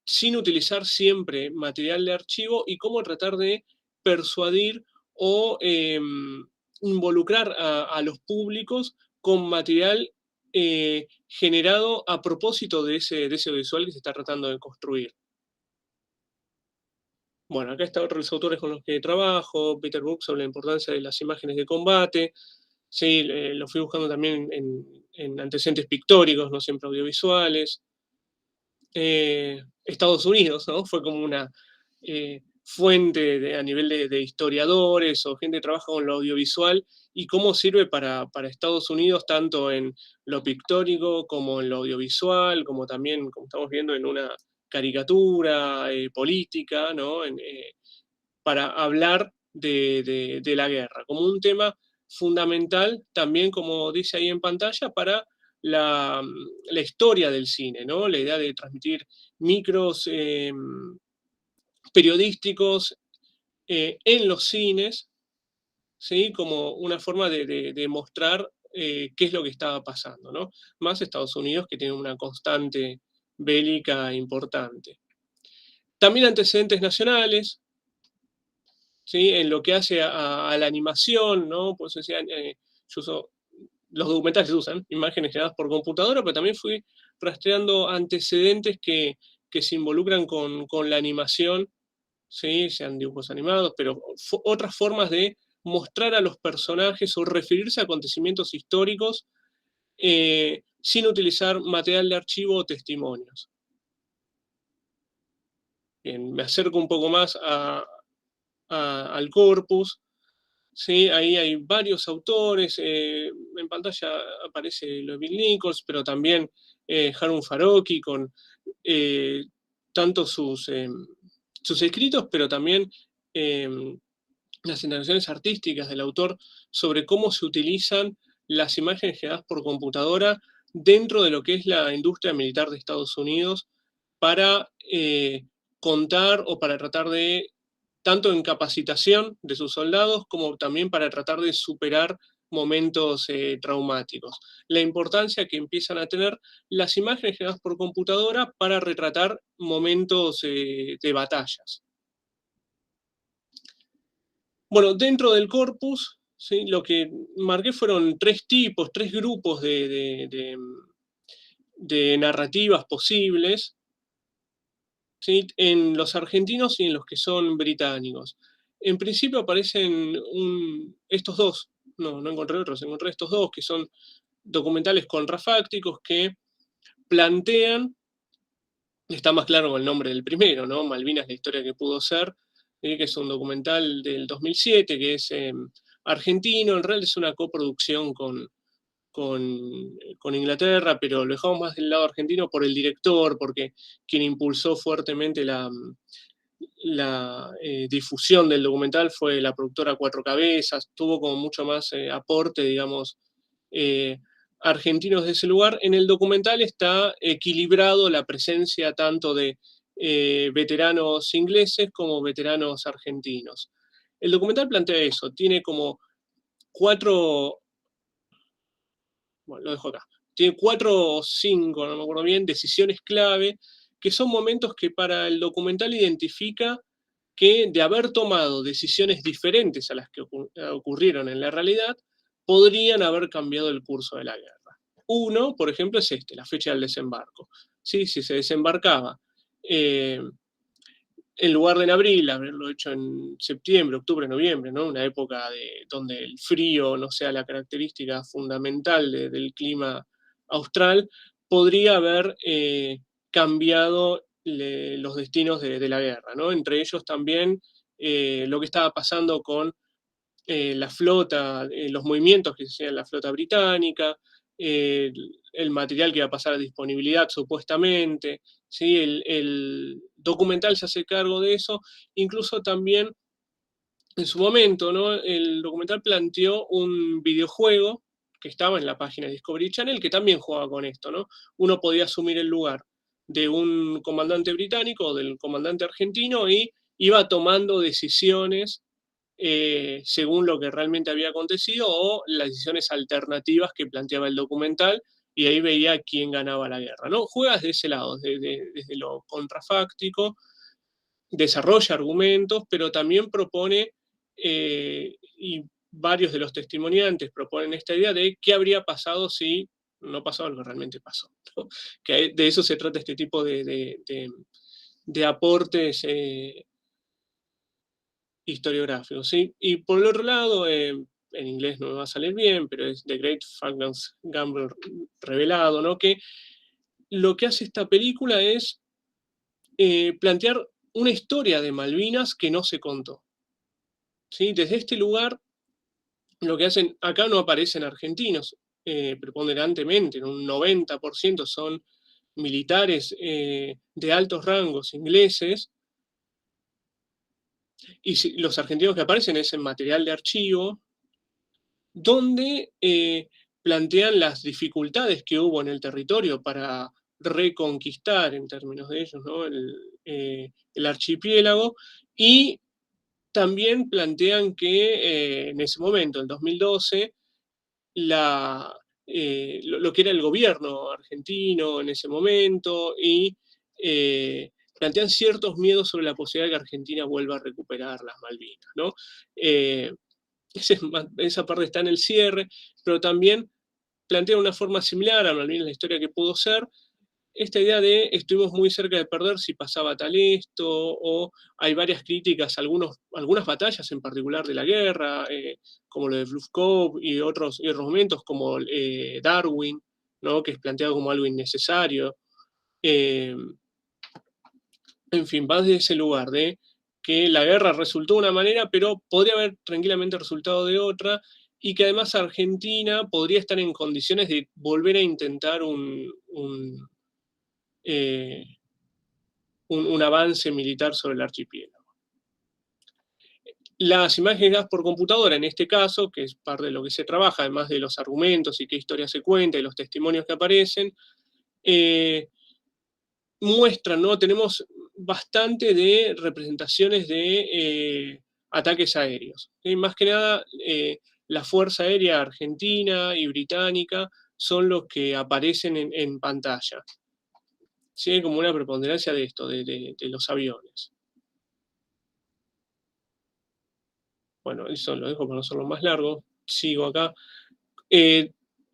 sin utilizar siempre material de archivo y cómo tratar de persuadir o involucrar a los públicos con material generado a propósito de ese audiovisual que se está tratando de construir. Bueno, acá están otros autores con los que trabajo, Peter Brook sobre la importancia de las imágenes de combate. Sí, lo fui buscando también en antecedentes pictóricos, no siempre audiovisuales. Estados Unidos, ¿no? Fue como una fuente a nivel de historiadores o gente que trabaja con lo audiovisual y cómo sirve para Estados Unidos tanto en lo pictórico como en lo audiovisual, como también, como estamos viendo, en una caricatura política, ¿no? Para hablar de la guerra, como un tema fundamental, también como dice ahí en pantalla, para la historia del cine, ¿no? La idea de transmitir micros periodísticos en los cines, ¿sí? Como una forma de mostrar qué es lo que estaba pasando, ¿no? Más Estados Unidos, que tiene una constante bélica importante. También antecedentes nacionales, ¿sí? En lo que hace a la animación, ¿no? Pues decían, los documentales usan imágenes generadas por computadora, pero también fui rastreando antecedentes que se involucran con la animación, ¿sí? Sean dibujos animados, pero otras formas de mostrar a los personajes o referirse a acontecimientos históricos sin utilizar material de archivo o testimonios. Bien, me acerco un poco más al corpus. ¿sí? Ahí hay varios autores, en pantalla aparece lo de Bill Nichols, pero también Harun Farokhi con tanto sus escritos, pero también las intervenciones artísticas del autor sobre cómo se utilizan las imágenes generadas por computadora dentro de lo que es la industria militar de Estados Unidos para contar o para tratar de, tanto en capacitación de sus soldados, como también para tratar de superar momentos traumáticos. La importancia que empiezan a tener las imágenes generadas por computadora para retratar momentos de batallas. Bueno, dentro del corpus, ¿sí? Lo que marqué fueron tres grupos de narrativas posibles, ¿sí? En los argentinos y en los que son británicos. En principio aparecen estos dos, no encontré otros, encontré estos dos, que son documentales contrafácticos que plantean, está más claro con el nombre del primero, ¿no? Malvinas, la historia que pudo ser, que es un documental del 2007, que es argentino, en realidad es una coproducción con Inglaterra, pero lo dejamos más del lado argentino por el director, porque quien impulsó fuertemente la difusión del documental fue la productora Cuatro Cabezas, tuvo como mucho más aporte, digamos, argentinos de ese lugar. En el documental está equilibrado la presencia tanto de veteranos ingleses como veteranos argentinos. El documental plantea eso, tiene como bueno, lo dejo acá, tiene 4 o 5, no me acuerdo bien, decisiones clave, que son momentos que para el documental identifica que de haber tomado decisiones diferentes a las que ocurrieron en la realidad, podrían haber cambiado el curso de la guerra. Uno, por ejemplo, es la fecha del desembarco. ¿Sí? Si se desembarcaba en lugar de en abril, haberlo hecho en septiembre, octubre, noviembre, ¿no? Una época donde el frío no sea la característica fundamental del clima austral, podría haber cambiado los destinos de la guerra, ¿no? Entre ellos también lo que estaba pasando con la flota, los movimientos que se hacían en la flota británica, el material que iba a pasar a disponibilidad supuestamente, ¿sí? El documental se hace cargo de eso, incluso también en su momento, ¿no? El documental planteó un videojuego que estaba en la página de Discovery Channel, que también jugaba con esto, ¿no? Uno podía asumir el lugar de un comandante británico o del comandante argentino y iba tomando decisiones según lo que realmente había acontecido o las decisiones alternativas que planteaba el documental, y ahí veía quién ganaba la guerra, ¿no? Juega desde ese lado, desde lo contrafáctico, desarrolla argumentos, pero también propone, y varios de los testimoniantes proponen esta idea de qué habría pasado si no pasaba lo que realmente pasó, ¿no? Que de eso se trata este tipo de aportes historiográficos, ¿sí? Y por el otro lado, en inglés no me va a salir bien, pero es The Great Falklands Gamble revelado, ¿no? Que lo que hace esta película es plantear una historia de Malvinas que no se contó, ¿sí? Desde este lugar, lo que hacen, acá no aparecen argentinos, preponderantemente, en un 90% son militares de altos rangos ingleses, y los argentinos que aparecen es en material de archivo, donde plantean las dificultades que hubo en el territorio para reconquistar, en términos de ellos, ¿no? el archipiélago, y también plantean que en ese momento, en 2012, lo que era el gobierno argentino en ese momento, y plantean ciertos miedos sobre la posibilidad de que Argentina vuelva a recuperar las Malvinas, ¿no? Esa parte está en el cierre, pero también plantea una forma similar a Malvinas, la historia que pudo ser, esta idea de estuvimos muy cerca de perder si pasaba tal esto, o hay varias críticas, algunas batallas en particular de la guerra, como lo de Bluff Cove y otros momentos como Darwin, ¿no? Que es planteado como algo innecesario. En fin, va de ese lugar de que la guerra resultó de una manera, pero podría haber tranquilamente resultado de otra, y que además Argentina podría estar en condiciones de volver a intentar un avance militar sobre el archipiélago. Las imágenes dadas por computadora, en este caso, que es parte de lo que se trabaja, además de los argumentos y qué historia se cuenta y los testimonios que aparecen, muestran, ¿no? Tenemos bastante de representaciones de ataques aéreos. ¿Sí? Más que nada, la Fuerza Aérea Argentina y Británica son los que aparecen en pantalla. ¿Sí? Hay como una preponderancia de esto, de los aviones. Bueno, eso lo dejo para no hacerlo más largo. Sigo acá.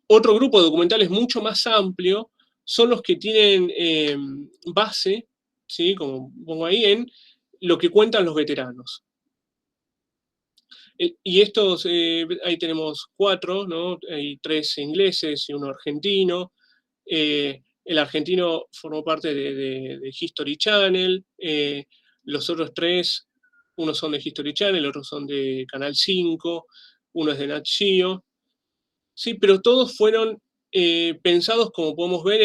Otro grupo de documentales mucho más amplio son los que tienen base, ¿sí? Como pongo ahí, en lo que cuentan los veteranos. Y estos, ahí tenemos 4, ¿no? Hay 3 ingleses y uno argentino. El argentino formó parte de History Channel. Los otros 3, unos son de History Channel, otros son de Canal 5, uno es de Nat Geo. Sí, pero todos fueron pensados, como podemos ver,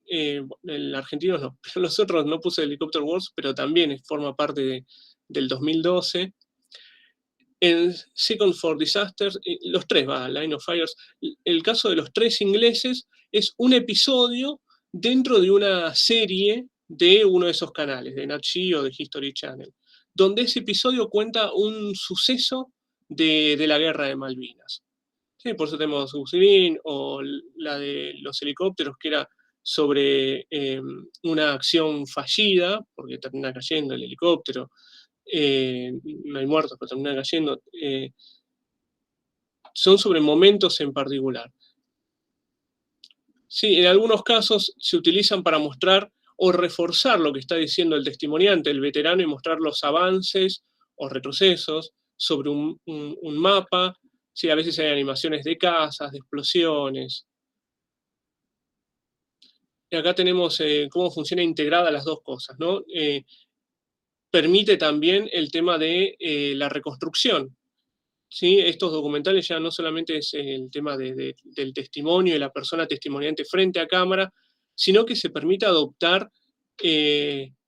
en argentinos no, pero los otros no puse Helicopter Wars, pero también forma parte del 2012. En Second for Disasters, los 3, Line of Fires, el caso de los 3 ingleses es un episodio dentro de una serie de uno de esos canales, de Nat Geo o de History Channel, donde ese episodio cuenta un suceso de la guerra de Malvinas. Sí, por eso tenemos Gusselin, o la de los helicópteros, que era sobre una acción fallida, porque termina cayendo el helicóptero, no hay muertos, pero termina cayendo. Son sobre momentos en particular. Sí, en algunos casos se utilizan para mostrar o reforzar lo que está diciendo el testimoniante, el veterano, y mostrar los avances o retrocesos sobre un mapa. Sí, a veces hay animaciones de casas, de explosiones. Y acá tenemos cómo funciona integrada las dos cosas, ¿no? Permite también el tema de la reconstrucción. ¿Sí? Estos documentales ya no solamente es el tema del testimonio de la persona testimoniante frente a cámara, sino que se permite adoptar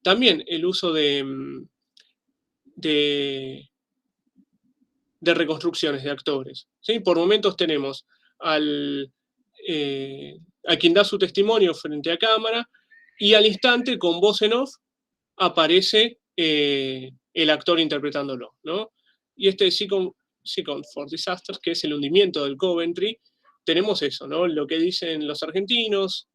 también el uso de reconstrucciones de actores. ¿Sí? Por momentos tenemos a quien da su testimonio frente a cámara, y al instante, con voz en off, aparece el actor interpretándolo, ¿no? Y este Second for Disasters, que es el hundimiento del Coventry, tenemos eso, ¿no? Lo que dicen los argentinos,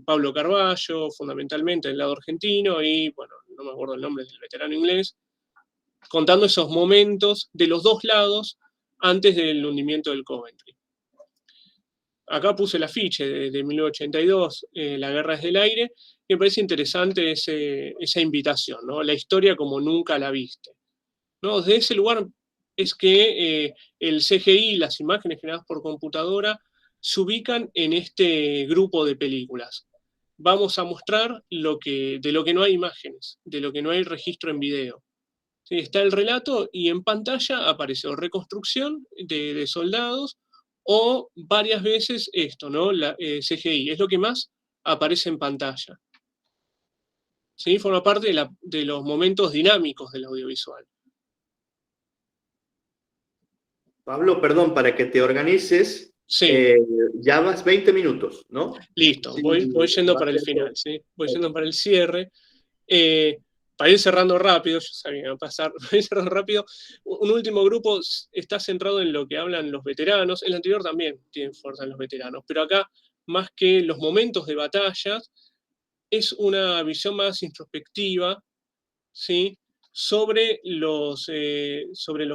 Pablo Carballo, fundamentalmente del lado argentino, y, bueno, no me acuerdo el nombre del veterano inglés, contando esos momentos de los dos lados antes del hundimiento del Coventry. Acá puse el afiche de 1982, La guerra desde el aire, y me parece interesante esa invitación, ¿no? La historia como nunca la viste, ¿no? Desde ese lugar es que el CGI, las imágenes generadas por computadora, se ubican en este grupo de películas. Vamos a mostrar de lo que no hay imágenes, de lo que no hay registro en video. ¿Sí? Está el relato y en pantalla aparece o reconstrucción de soldados, o varias veces esto, ¿no? La CGI, es lo que más aparece en pantalla. ¿Sí? Forma parte de los momentos dinámicos del audiovisual. Pablo, perdón, para que te organices, Sí. Ya vas 20 minutos, ¿no? Listo, Sí, voy yendo para el final, ¿sí? Voy yendo para el cierre. Para ir cerrando rápido, yo sabía que iba a pasar, para ir cerrando rápido, un último grupo está centrado en lo que hablan los veteranos. El anterior también tiene fuerza en los veteranos, pero acá, más que los momentos de batallas, es una visión más introspectiva, ¿sí? sobre los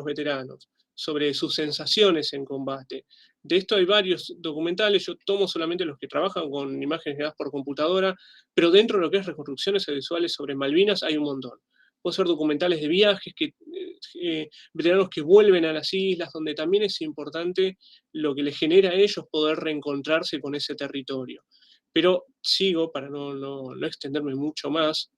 veteranos, sobre sus sensaciones en combate. De esto hay varios documentales, yo tomo solamente los que trabajan con imágenes generadas por computadora, pero dentro de lo que es reconstrucciones visuales sobre Malvinas hay un montón. Pueden ser documentales de viajes, veteranos que vuelven a las islas, donde también es importante lo que les genera a ellos poder reencontrarse con ese territorio. Pero sigo, para no extenderme mucho más,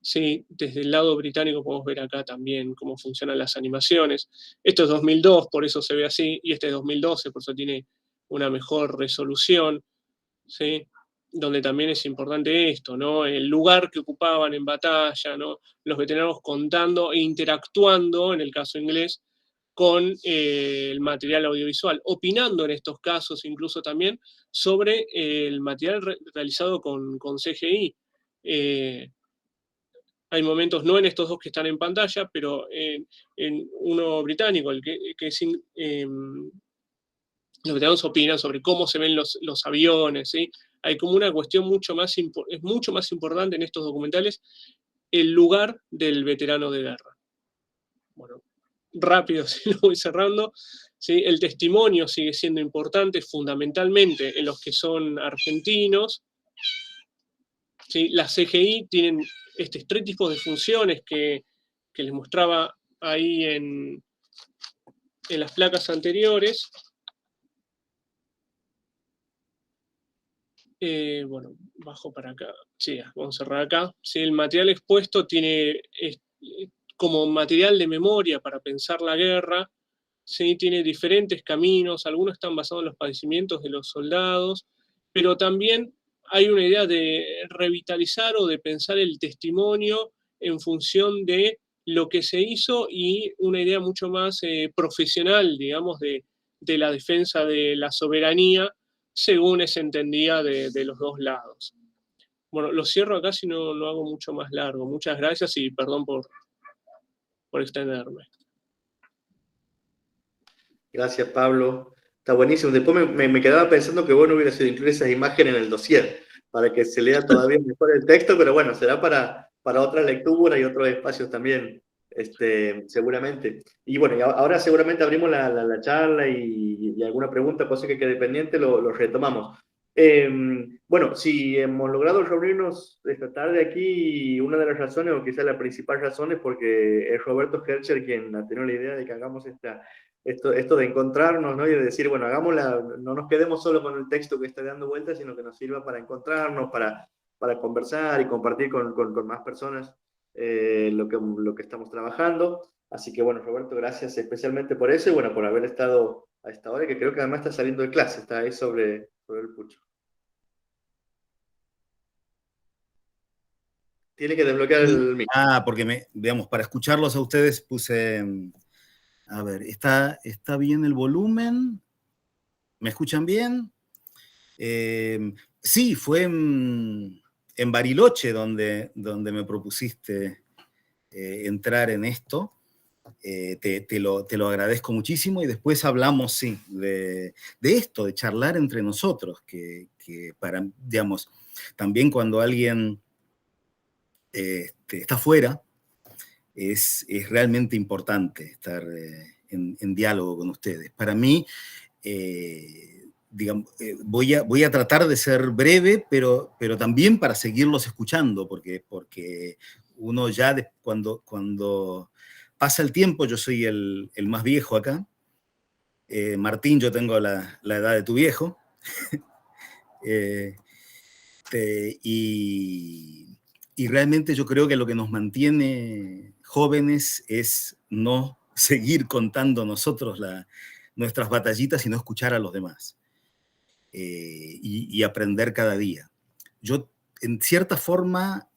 ¿sí? Desde el lado británico podemos ver acá también cómo funcionan las animaciones. Esto es 2002, por eso se ve así, y este es 2012, por eso tiene una mejor resolución, ¿sí? Donde también es importante esto, ¿no? El lugar que ocupaban en batalla, ¿no? Los veteranos contando e interactuando, en el caso inglés, con el material audiovisual, opinando en estos casos incluso también sobre el material realizado con CGI. Hay momentos, no en estos dos que están en pantalla, pero en uno británico, el que es los veteranos opinan sobre cómo se ven los aviones, ¿sí? Hay como una cuestión es mucho más importante en estos documentales el lugar del veterano de guerra. Bueno, rápido, si lo voy cerrando, ¿sí? El testimonio sigue siendo importante fundamentalmente en los que son argentinos, ¿sí? Las CGI tienen tres tipos de funciones que les mostraba ahí en las placas anteriores. Bueno, bajo para acá. Sí, vamos a cerrar acá. Sí, el material expuesto tiene como material de memoria para pensar la guerra. Sí, tiene diferentes caminos, algunos están basados en los padecimientos de los soldados, pero también hay una idea de revitalizar o de pensar el testimonio en función de lo que se hizo y una idea mucho más profesional, digamos, de la defensa de la soberanía, según se entendía de los dos lados. Bueno, lo cierro acá si no lo hago mucho más largo. Muchas gracias y perdón por extenderme. Gracias, Pablo. Está buenísimo. Después me quedaba pensando que bueno hubiera sido incluir esas imágenes en el dossier, para que se lea todavía mejor el texto, pero bueno, será para otra lectura y otros espacios también, seguramente. Y bueno, ahora seguramente abrimos la charla y alguna pregunta, cosa que quede pendiente, lo retomamos. Bueno, si hemos logrado reunirnos esta tarde aquí, una de las razones, o quizás la principal razón, es porque es Roberto Hercher quien ha tenido la idea de que hagamos esto de encontrarnos, ¿no? Y de decir, bueno, hagámosla, no nos quedemos solo con el texto que está dando vueltas, sino que nos sirva para encontrarnos, para conversar y compartir con más personas lo que estamos trabajando. Así que bueno, Roberto, gracias especialmente por eso y bueno, por haber estado a esta hora, que creo que además está saliendo de clase, está ahí sobre el pucho. Tiene que desbloquear el micro. Porque digamos, para escucharlos a ustedes puse... A ver, ¿está bien el volumen? ¿Me escuchan bien? Sí, fue en Bariloche donde me propusiste entrar en esto. Te lo agradezco muchísimo y después hablamos, sí, de esto, de charlar entre nosotros, que para, digamos, también cuando alguien está fuera, es realmente importante estar en diálogo con ustedes. Para mí, digamos, voy a tratar de ser breve, pero también para seguirlos escuchando, porque uno ya cuando pasa el tiempo, yo soy el más viejo acá. Martín, yo tengo la edad de tu viejo. Y realmente yo creo que lo que nos mantiene jóvenes es no seguir contando nosotros nuestras batallitas, sino escuchar a los demás y aprender cada día. Yo, en cierta forma,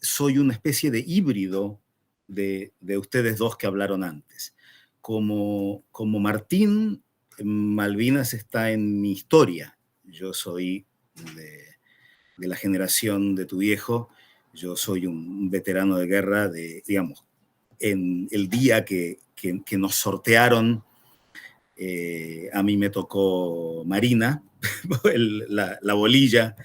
soy una especie de híbrido de ustedes dos que hablaron antes. Como Martín, Malvinas está en mi historia. Yo soy de la generación de tu viejo. Yo soy un veterano de guerra, digamos, en el día que nos sortearon, a mí me tocó Marina, la bolilla,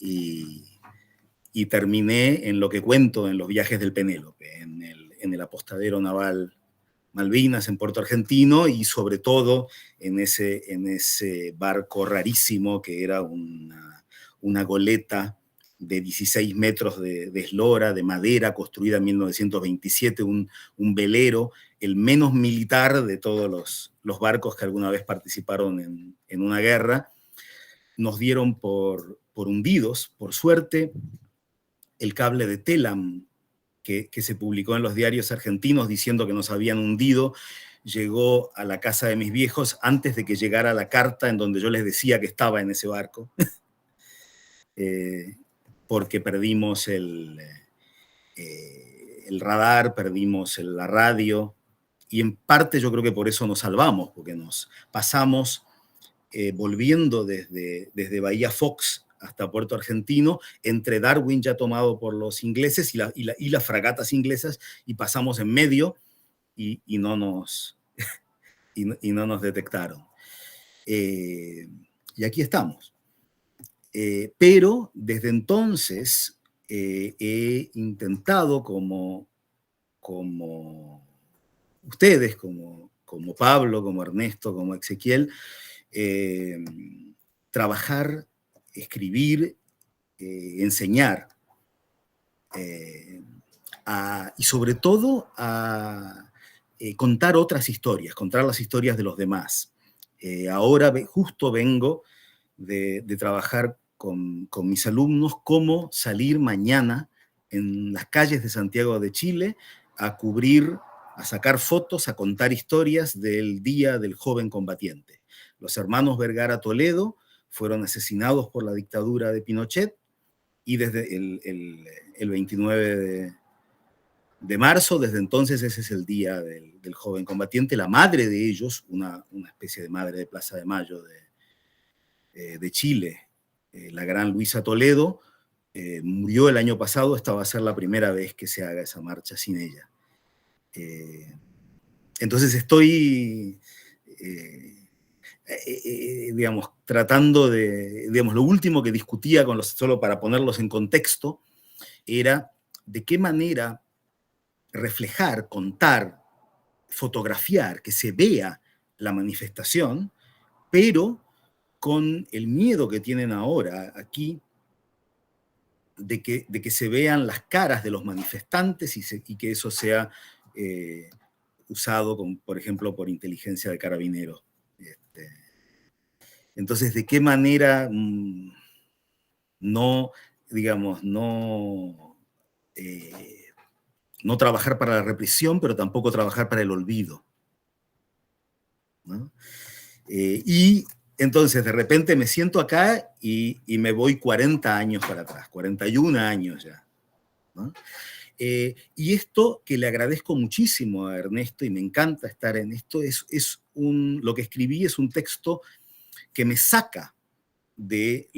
y terminé en lo que cuento en los viajes del Penélope, en el apostadero naval Malvinas, en Puerto Argentino, y sobre todo en ese barco rarísimo que era una goleta de 16 metros de eslora, de madera, construida en 1927, un velero, el menos militar de todos los barcos que alguna vez participaron en una guerra. Nos dieron por hundidos, por suerte. el cable de Telam que se publicó en los diarios argentinos diciendo que nos habían hundido, llegó a la casa de mis viejos antes de que llegara la carta en donde yo les decía que estaba en ese barco, porque perdimos el radar, perdimos la radio, y en parte yo creo que por eso nos salvamos, porque nos pasamos volviendo desde Bahía Fox hasta Puerto Argentino, entre Darwin ya tomado por los ingleses y las fragatas inglesas, y pasamos en medio y no nos detectaron. Y aquí estamos. Pero desde entonces he intentado, como ustedes, como Pablo, como Ernesto, como Ezequiel, trabajar, escribir, enseñar, y sobre todo a contar otras historias, contar las historias de los demás. Ahora justo vengo de trabajar con mis alumnos cómo salir mañana en las calles de Santiago de Chile a cubrir, a sacar fotos, a contar historias del Día del Joven Combatiente. Los hermanos Vergara Toledo fueron asesinados por la dictadura de Pinochet, y desde el 29 de marzo, desde entonces ese es el Día del Joven Combatiente. La madre de ellos, una especie de madre de Plaza de Mayo de Chile, la gran Luisa Toledo, murió el año pasado. Esta va a ser la primera vez que se haga esa marcha sin ella. Entonces estoy, digamos, tratando de, digamos, lo último que discutía con solo para ponerlos en contexto, era de qué manera reflejar, contar, fotografiar, que se vea la manifestación, pero con el miedo que tienen ahora aquí de que se vean las caras de los manifestantes y que eso sea usado, por ejemplo, por inteligencia de carabineros. Entonces, ¿de qué manera no, digamos, no trabajar para la represión, pero tampoco trabajar para el olvido, ¿no? Y entonces, de repente me siento acá y me voy 40 años para atrás, 41 años ya, ¿no? Y esto que le agradezco muchísimo a Ernesto, y me encanta estar en esto, lo que escribí es un texto que me saca de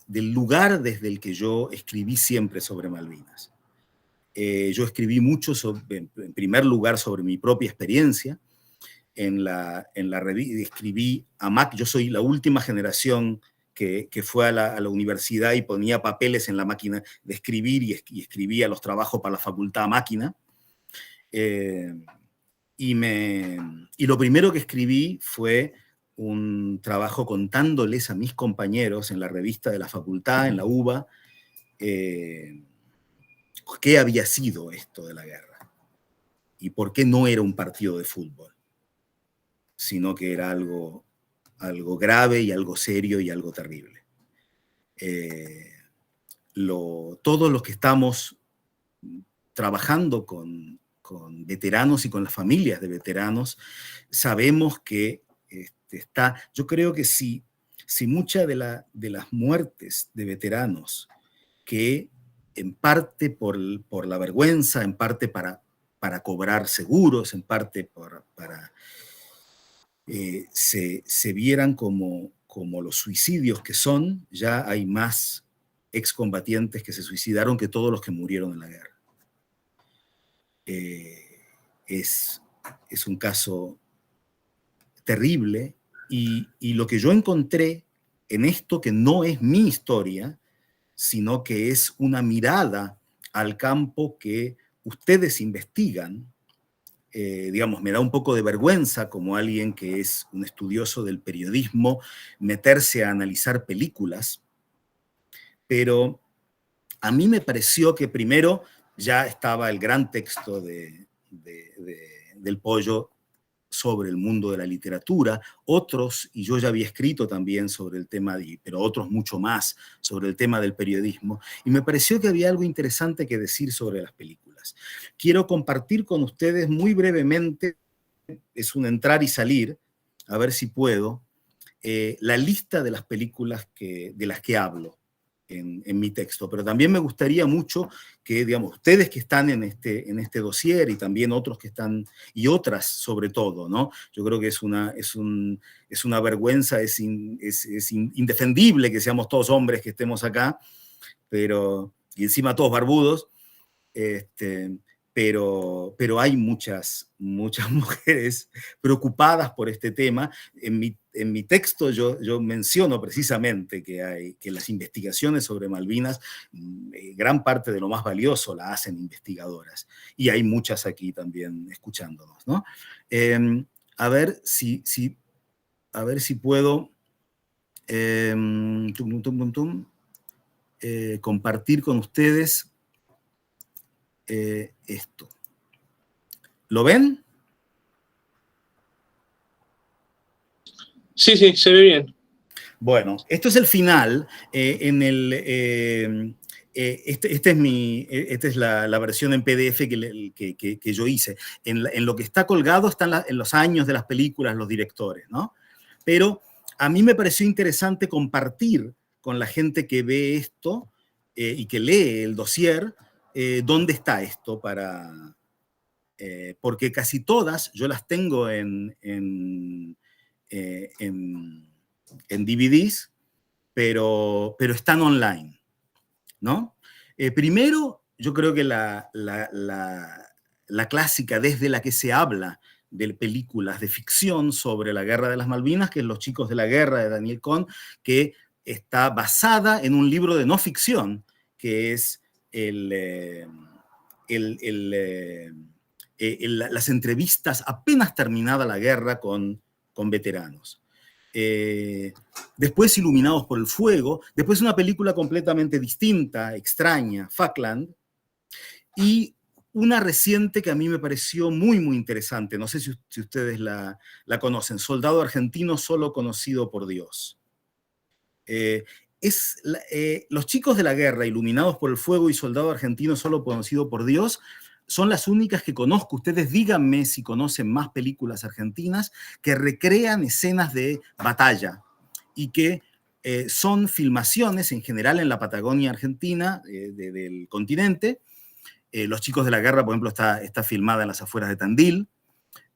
del lugar desde el que yo escribí siempre sobre Malvinas. Yo escribí mucho, en primer lugar, sobre mi propia experiencia. En la revista escribí a Mac. Yo soy la última generación que fue a la universidad y ponía papeles en la máquina de escribir y escribía los trabajos para la facultad a máquina. Y lo primero que escribí fue un trabajo contándoles a mis compañeros en la revista de la facultad, en la UBA, qué había sido esto de la guerra y por qué no era un partido de fútbol, sino que era algo grave y algo serio y algo terrible. Todos los que estamos trabajando con veteranos y con las familias de veteranos, sabemos que yo creo que si muchas de las muertes de veteranos, que en parte por la vergüenza, en parte para cobrar seguros, en parte para se vieran como los suicidios que son, ya hay más excombatientes que se suicidaron que todos los que murieron en la guerra. Es un caso terrible, y lo que yo encontré en esto, que no es mi historia, sino que es una mirada al campo que ustedes investigan. Digamos, me da un poco de vergüenza, como alguien que es un estudioso del periodismo, meterse a analizar películas, pero a mí me pareció que primero ya estaba el gran texto del Pollo sobre el mundo de la literatura, otros, y yo ya había escrito también sobre el tema, pero otros mucho más, sobre el tema del periodismo, y me pareció que había algo interesante que decir sobre las películas. Quiero compartir con ustedes muy brevemente, es un entrar y salir, a ver si puedo, la lista de las películas de las que hablo en mi texto, pero también me gustaría mucho que, digamos, ustedes que están en este dossier y también otros que están, y otras sobre todo, ¿no? Yo creo que es una vergüenza, es indefendible que seamos todos hombres que estemos acá, y encima todos barbudos, pero hay muchas mujeres preocupadas por este tema. En mi texto yo menciono precisamente que las investigaciones sobre Malvinas, gran parte de lo más valioso la hacen investigadoras. Y hay muchas aquí también escuchándonos, ¿no? A ver si puedo compartir con ustedes esto. ¿Lo ven? Sí, se ve bien. Bueno, esto es el final. Esta es la versión en PDF que yo hice. En lo que está colgado están en los años de las películas, los directores, ¿no? Pero a mí me pareció interesante compartir con la gente que ve esto y que lee el dossier, dónde está esto porque casi todas yo las tengo en DVDs, pero están online, ¿no? Primero, yo creo que la clásica desde la que se habla de películas de ficción sobre la Guerra de las Malvinas, que es Los chicos de la guerra, de Daniel Cohn, que está basada en un libro de no ficción, que es las entrevistas apenas terminada la guerra con veteranos. Después Iluminados por el Fuego, después una película completamente distinta, extraña, Falkland, y una reciente que a mí me pareció muy, muy interesante, no sé si ustedes la conocen, Soldado Argentino Solo Conocido por Dios. Los chicos de la guerra, Iluminados por el Fuego y Soldado Argentino Solo Conocido por Dios, son las únicas que conozco. Ustedes díganme si conocen más películas argentinas que recrean escenas de batalla y que son filmaciones en general en la Patagonia Argentina, del continente. Los chicos de la guerra, por ejemplo, está filmada en las afueras de Tandil,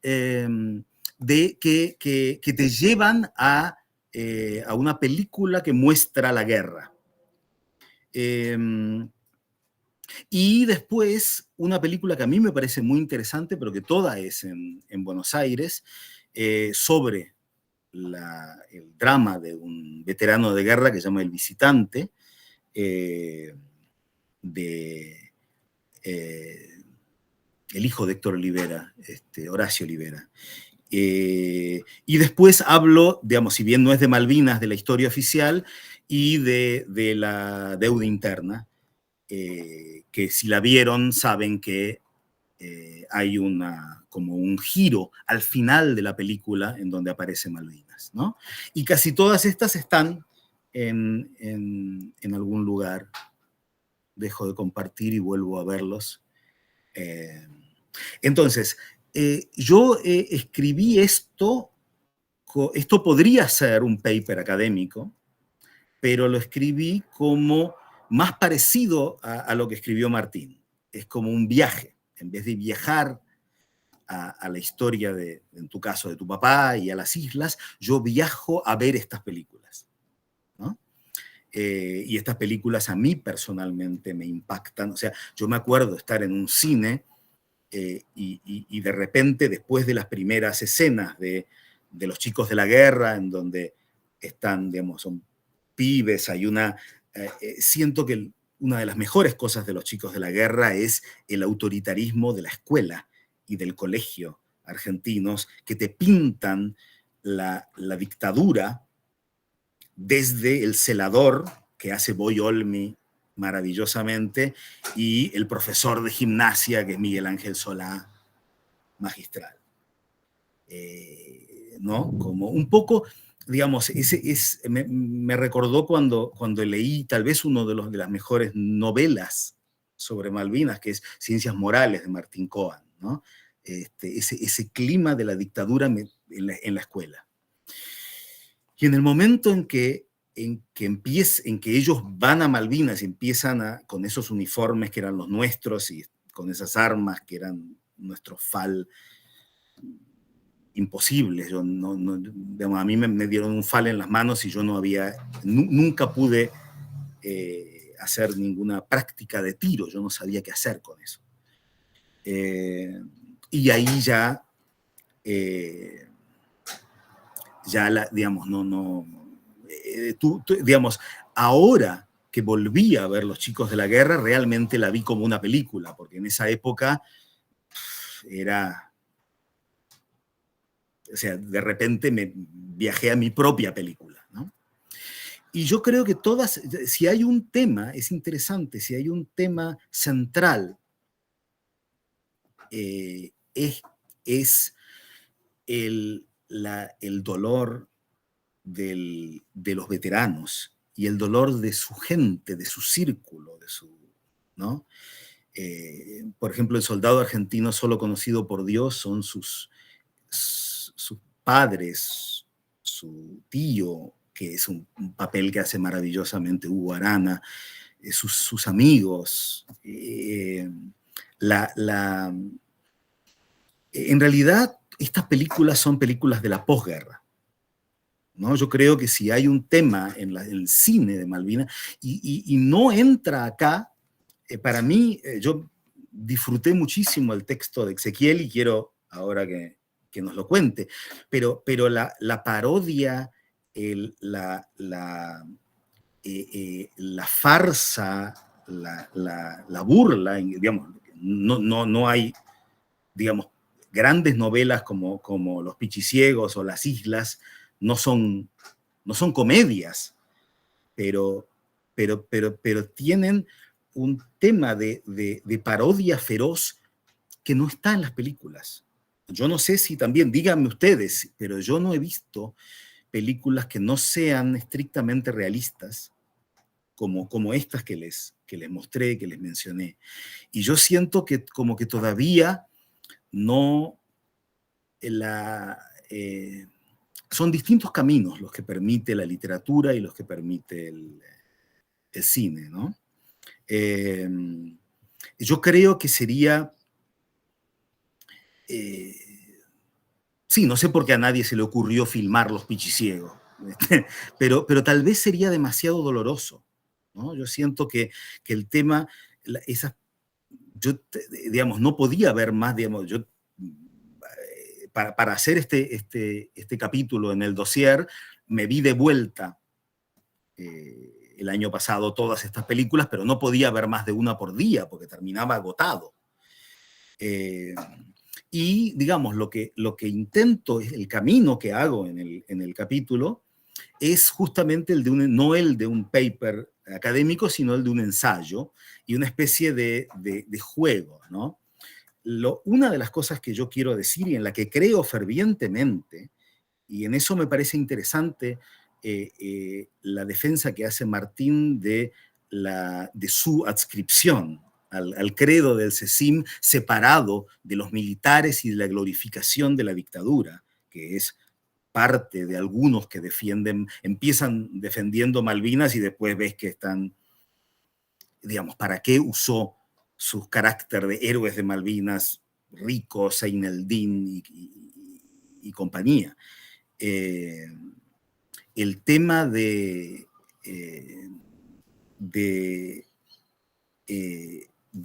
que te llevan a una película que muestra la guerra. Y después, una película que a mí me parece muy interesante, pero que toda es en Buenos Aires, sobre el drama de un veterano de guerra que se llama El Visitante, el hijo de Héctor Olivera, Horacio Olivera. Y después hablo, digamos, si bien no es de Malvinas, de la historia oficial y de la deuda interna, que si la vieron saben que hay como un giro al final de la película en donde aparece Malvinas, ¿no? Y casi todas estas están en algún lugar. Dejo de compartir y vuelvo a verlos. Entonces, yo escribí esto podría ser un paper académico, pero lo escribí como más parecido a lo que escribió Martín. Es como un viaje. En vez de viajar a la historia, en tu caso, de tu papá y a las islas, yo viajo a ver estas películas, ¿no? Y estas películas a mí personalmente me impactan. O sea, yo me acuerdo estar en un cine y de repente, después de las primeras escenas de los chicos de la guerra, en donde están, digamos, son pibes, hay siento que una de las mejores cosas de los chicos de la guerra es el autoritarismo de la escuela y del colegio argentinos, que te pintan la dictadura desde el celador, que hace Boy Olmi maravillosamente, y el profesor de gimnasia, que es Miguel Ángel Solá, magistral. ¿no? Como un poco, digamos, me recordó cuando leí tal vez uno de las mejores novelas sobre Malvinas, que es Ciencias Morales de Martín Cohen, ¿no? Ese clima de la dictadura en la escuela. Y en el momento en que ellos van a Malvinas y empiezan con esos uniformes que eran los nuestros y con esas armas que eran nuestros FAL imposibles. Digamos, a mí me dieron un FAL en las manos y yo nunca pude hacer ninguna práctica de tiro. Yo no sabía qué hacer con eso. Y ahí ya, digamos, digamos, ahora que volví a ver Los Chicos de la Guerra, realmente la vi como una película, porque en esa época era, o sea, de repente me viajé a mi propia película, ¿no? Y yo creo que si hay un tema, es interesante, si hay un tema central, es el dolor de los veteranos y el dolor de su gente, de su círculo, ¿no? Por ejemplo, el soldado argentino solo conocido por Dios son sus padres, su tío, que es un papel que hace maravillosamente Hugo Arana, sus amigos. En realidad, estas películas son películas de la posguerra, ¿no? Yo creo que si hay un tema en el cine de Malvinas y no entra acá, para mí, yo disfruté muchísimo el texto de Ezequiel y quiero ahora que nos lo cuente, pero la parodia, la farsa, la burla, digamos, no hay, digamos, grandes novelas como Los Pichiciegos o Las Islas, no son comedias, pero tienen un tema de parodia feroz que no está en las películas. Yo no sé si también, díganme ustedes, pero yo no he visto películas que no sean estrictamente realistas, como estas que les mostré, que les mencioné. Y yo siento que como que todavía no son distintos caminos los que permite la literatura y los que permite el cine, ¿no? Yo creo que sería... sí, no sé por qué a nadie se le ocurrió filmar Los Pichiciegos, pero tal vez sería demasiado doloroso, ¿no? Yo siento que el tema, digamos, no podía ver más, digamos, yo para hacer este capítulo en el dossier, me vi de vuelta el año pasado todas estas películas, pero no podía ver más de una por día porque terminaba agotado. Y, digamos, lo que intento, el camino que hago en el capítulo, es justamente no el de un paper académico, sino el de un ensayo y una especie de juego, ¿no? Una de las cosas que yo quiero decir y en la que creo fervientemente, y en eso me parece interesante la defensa que hace Martín de su adscripción al credo del CECIM, separado de los militares y de la glorificación de la dictadura, que es parte de algunos que empiezan defendiendo Malvinas y después ves que están, digamos, ¿para qué usó su carácter de héroes de Malvinas, Rico, Zein el-Din y compañía? El tema de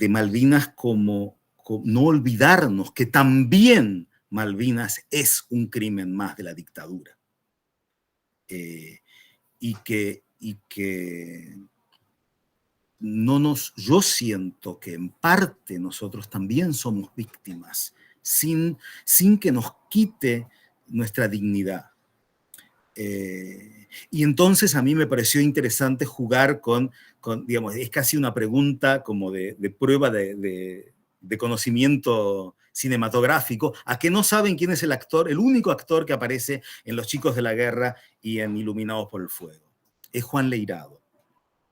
Malvinas como no olvidarnos que también Malvinas es un crimen más de la dictadura. Y que yo siento que en parte nosotros también somos víctimas, sin que nos quite nuestra dignidad. Y entonces a mí me pareció interesante jugar con, digamos, es casi una pregunta como de prueba de conocimiento cinematográfico, a que no saben quién es el actor, el único actor que aparece en Los Chicos de la Guerra y en Iluminados por el Fuego. Es Juan Leirado.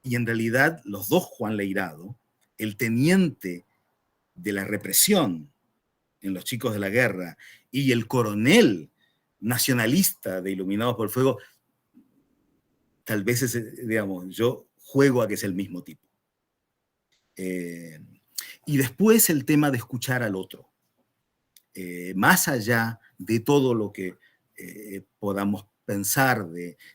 Y en realidad los dos Juan Leirado, el teniente de la represión en Los Chicos de la Guerra y el coronel nacionalista de Iluminados por el Fuego, tal vez es, digamos, yo juego a que es el mismo tipo. Y después el tema de escuchar al otro. Más allá de todo lo que podamos pensar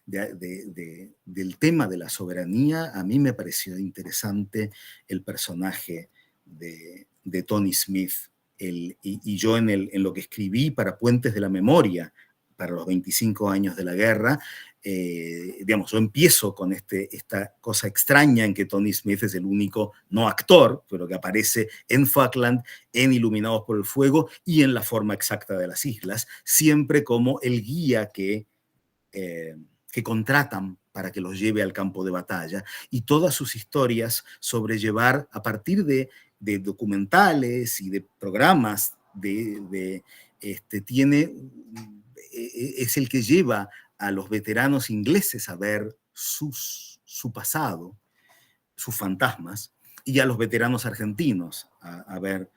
del tema de la soberanía, a mí me pareció interesante el personaje de Tony Smith. Y yo en lo que escribí para Puentes de la Memoria, para los 25 años de la guerra, digamos, yo empiezo con esta cosa extraña en que Tony Smith es el único no actor, pero que aparece en Falkland, en Iluminados por el Fuego y en La forma exacta de las islas, siempre como el guía que contratan para que los lleve al campo de batalla, y todas sus historias sobre llevar, a partir de documentales y de programas, es el que lleva a los veteranos ingleses a ver su pasado, sus fantasmas, y a los veteranos argentinos a ver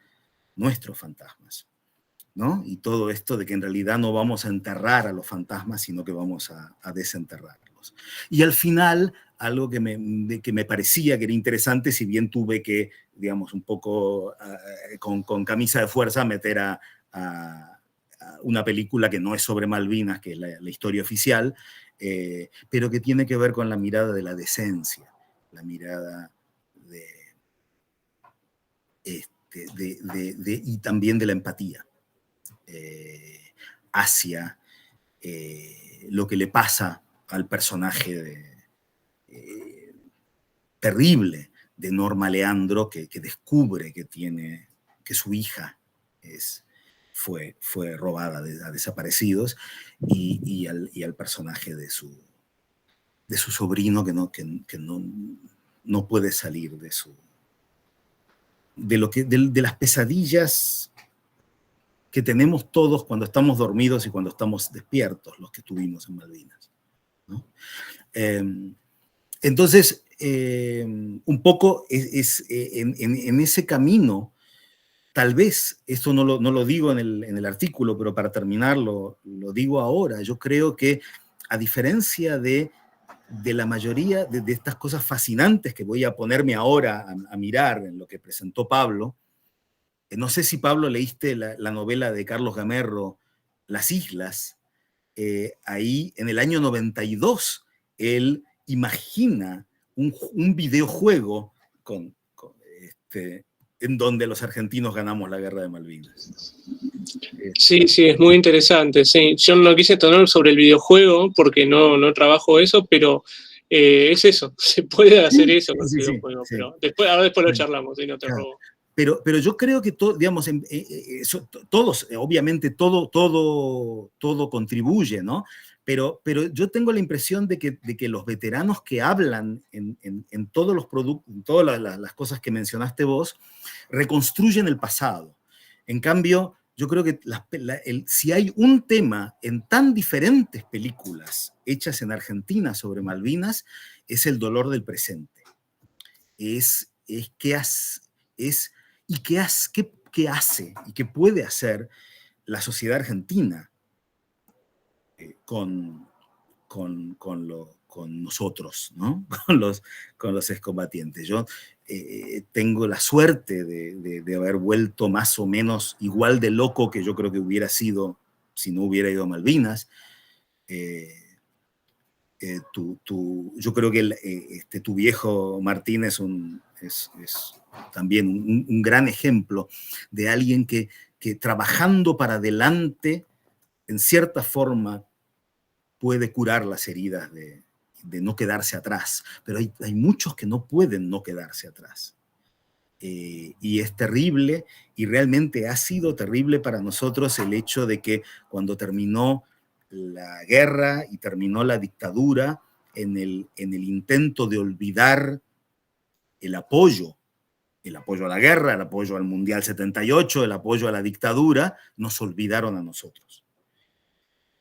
nuestros fantasmas, ¿no? Y todo esto de que en realidad no vamos a enterrar a los fantasmas, sino que vamos a desenterrarlos. Y al final, algo que me parecía que era interesante, si bien tuve que, digamos, un poco con camisa de fuerza meter a una película que no es sobre Malvinas, que es la historia oficial, pero que tiene que ver con la mirada de la decencia, la mirada y también de la empatía hacia lo que le pasa al personaje terrible de Norma Leandro, que descubre que su hija fue robada a desaparecidos, y al personaje de su sobrino que no puede salir de las pesadillas que tenemos todos cuando estamos dormidos y cuando estamos despiertos, los que estuvimos en Malvinas, ¿no? Entonces, un poco en ese camino, tal vez, esto no lo digo en el artículo, pero para terminar lo digo ahora, yo creo que a diferencia de la mayoría de estas cosas fascinantes que voy a ponerme ahora a mirar en lo que presentó Pablo, no sé si, Pablo, leíste la novela de Carlos Gamerro, Las Islas. Ahí, en el año 92, él imagina un videojuego en donde los argentinos ganamos la guerra de Malvinas. Sí, es muy interesante. Sí. Yo no quise tonar sobre el videojuego porque no trabajo eso, pero es eso. Se puede hacer eso con el videojuego. Sí. Pero después lo charlamos y no te robo. Pero yo creo que digamos, todos, obviamente todo contribuye, ¿no? Pero yo tengo la impresión de que los veteranos que hablan en todos los productos, en todas las cosas que mencionaste vos, reconstruyen el pasado. En cambio, yo creo que si hay un tema en tan diferentes películas hechas en Argentina sobre Malvinas, es el dolor del presente. ¿Qué hace y qué puede hacer la sociedad argentina con nosotros, ¿no? con los excombatientes? Yo tengo la suerte de haber vuelto más o menos igual de loco que yo creo que hubiera sido si no hubiera ido a Malvinas. Yo creo que tu viejo Martín es también un gran ejemplo de alguien que trabajando para adelante, en cierta forma, puede curar las heridas de no quedarse atrás. Pero hay muchos que no pueden no quedarse atrás. Y es terrible, y realmente ha sido terrible para nosotros el hecho de que cuando terminó la guerra y terminó la dictadura, en el intento de olvidar el apoyo el apoyo a la guerra, el apoyo al Mundial 78, el apoyo a la dictadura, nos olvidaron a nosotros.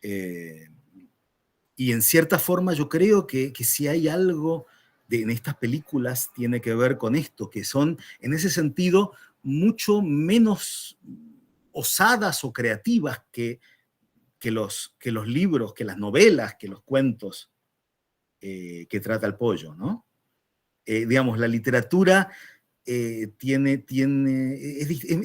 Y en cierta forma yo creo que si hay algo en estas películas tiene que ver con esto, que son en ese sentido mucho menos osadas o creativas que los libros, que las novelas, que los cuentos que trata el Pollo, ¿no? Digamos, la literatura es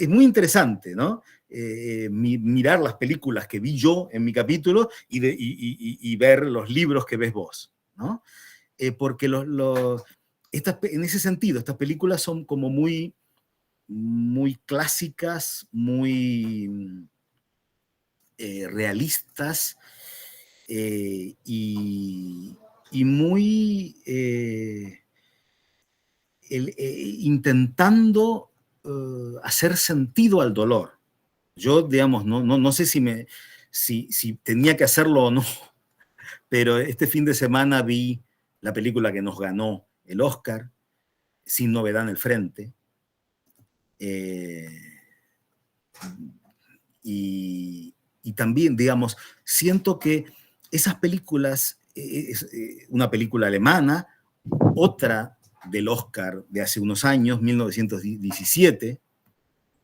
muy interesante, ¿no? Mirar las películas que vi yo en mi capítulo y ver los libros que ves vos, ¿no? Porque en ese sentido, estas películas son como muy, muy clásicas, muy realistas y muy intentando hacer sentido al dolor. Yo, digamos, no sé si tenía que hacerlo o no, pero este fin de semana vi la película que nos ganó el Oscar, Sin Novedad en el Frente, y también, digamos, siento que esas películas, una película alemana, otra del Oscar de hace unos años, 1917,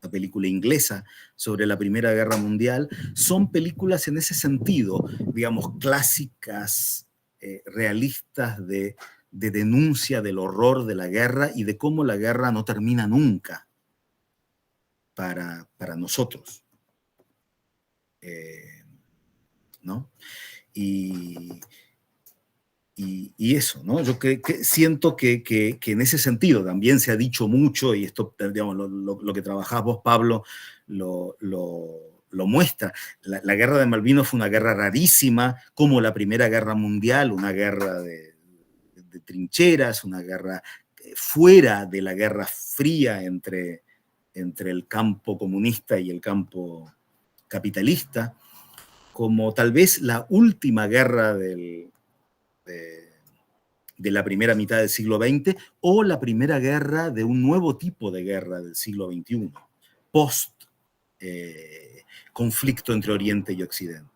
la película inglesa sobre la Primera Guerra Mundial, son películas en ese sentido, digamos, clásicas, realistas de denuncia del horror de la guerra y de cómo la guerra no termina nunca para nosotros. ¿No? Y eso, ¿no? Yo siento que en ese sentido también se ha dicho mucho, y esto, digamos, lo que trabajás vos, Pablo, lo muestra. La guerra de Malvinas fue una guerra rarísima, como la Primera Guerra Mundial, una guerra de trincheras, una guerra fuera de la Guerra Fría entre el campo comunista y el campo capitalista, como tal vez la última guerra de la primera mitad del siglo XX o la primera guerra de un nuevo tipo de guerra del siglo XXI, post conflicto entre Oriente y Occidente.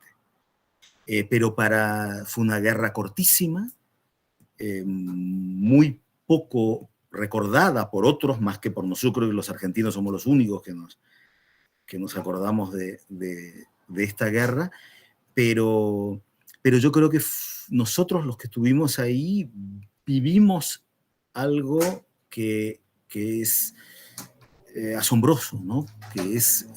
Pero fue una guerra cortísima, muy poco recordada por otros, más que por nosotros. Yo creo que los argentinos somos los únicos que nos acordamos de esta guerra, pero yo creo que nosotros los que estuvimos ahí vivimos algo que es asombroso, ¿no? Que es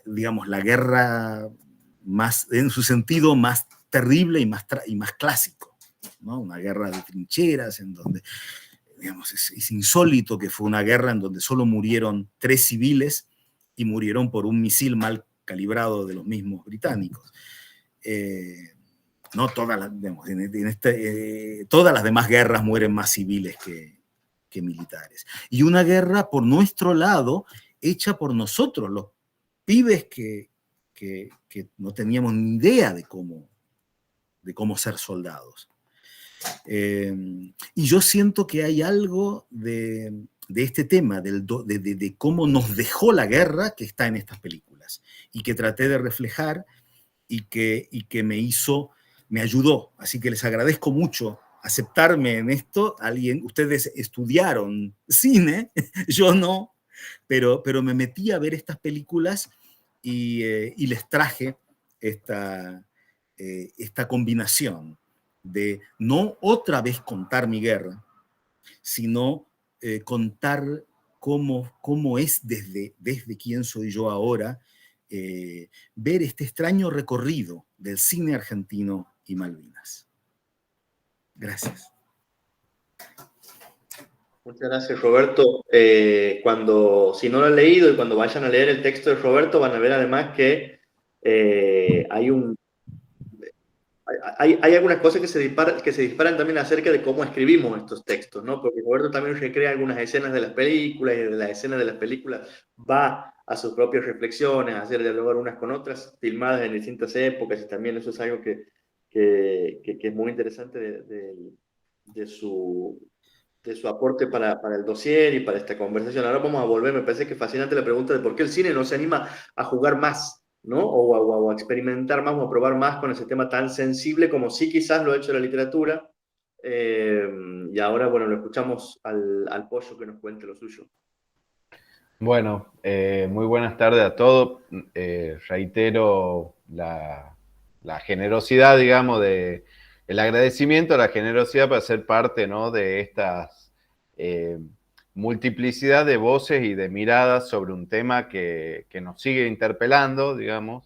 digamos, la guerra más, en su sentido más terrible y más clásico, ¿no? Una guerra de trincheras en donde, digamos, es insólito que fue una guerra en donde solo murieron 3 civiles y murieron por un misil mal calibrado de los mismos británicos. No todas digamos, todas las demás guerras mueren más civiles que militares. Y una guerra por nuestro lado, hecha por nosotros, los pibes que no teníamos ni idea de cómo ser soldados. Y yo siento que hay algo de este tema, de cómo nos dejó la guerra, que está en estas películas, y que traté de reflejar y que me ayudó. Así que les agradezco mucho aceptarme en esto. Ustedes estudiaron cine, yo no, pero me metí a ver estas películas y les traje esta combinación de no otra vez contar mi guerra, sino contar cómo es desde quién soy yo ahora, ver este extraño recorrido del cine argentino y Malvinas. Gracias. Muchas gracias, Roberto. Si no lo han leído y cuando vayan a leer el texto de Roberto, van a ver además que hay algunas cosas que se disparan también acerca de cómo escribimos estos textos, ¿no? Porque Roberto también recrea algunas escenas de las películas y de las escenas de las películas va a sus propias reflexiones, a hacer dialogar unas con otras, filmadas en distintas épocas, y también eso es algo que es muy interesante de su su aporte para el dossier y para esta conversación. Ahora vamos a volver, me parece que fascinante la pregunta de por qué el cine no se anima a jugar más, ¿no? O a experimentar más o a probar más con ese tema tan sensible como sí quizás lo ha hecho la literatura. Y ahora, bueno, lo escuchamos al Pollo que nos cuente lo suyo. Bueno, muy buenas tardes a todos. Reitero la generosidad, digamos, el agradecimiento, la generosidad para ser parte, ¿no?, de estas multiplicidad de voces y de miradas sobre un tema que nos sigue interpelando, digamos.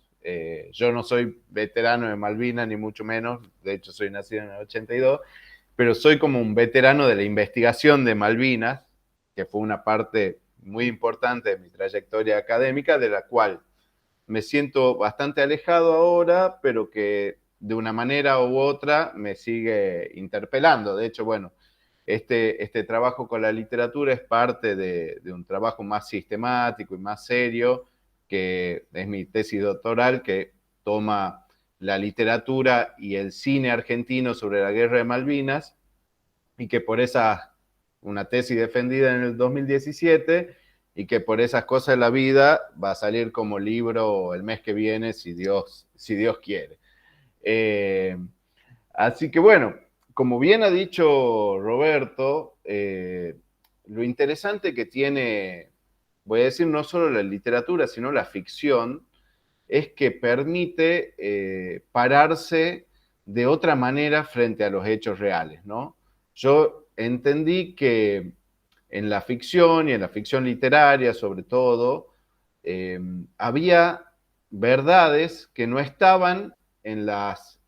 Yo no soy veterano de Malvinas, ni mucho menos, de hecho soy nacido en el 82, pero soy como un veterano de la investigación de Malvinas, que fue una parte muy importante de mi trayectoria académica, de la cual me siento bastante alejado ahora, pero que de una manera u otra me sigue interpelando. De hecho, bueno, este trabajo con la literatura es parte de un trabajo más sistemático y más serio, que es mi tesis doctoral, que toma la literatura y el cine argentino sobre la Guerra de Malvinas, y que por una tesis defendida en el 2017, y que por esas cosas de la vida va a salir como libro el mes que viene, si Dios quiere. Así que bueno, como bien ha dicho Roberto, lo interesante que tiene, voy a decir, no solo la literatura, sino la ficción, es que permite pararse de otra manera frente a los hechos reales, ¿no? Yo entendí que en la ficción y en la ficción literaria, sobre todo, había verdades que no estaban en las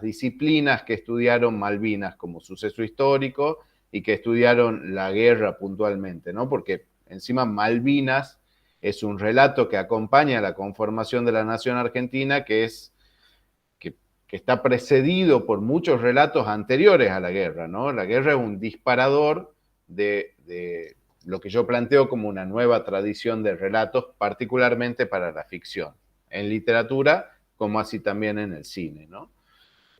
disciplinas que estudiaron Malvinas como suceso histórico y que estudiaron la guerra puntualmente, ¿no? Porque encima Malvinas es un relato que acompaña a la conformación de la nación argentina, que está precedido por muchos relatos anteriores a la guerra, ¿no? La guerra es un disparador de lo que yo planteo como una nueva tradición de relatos, particularmente para la ficción, en literatura, como así también en el cine, ¿no?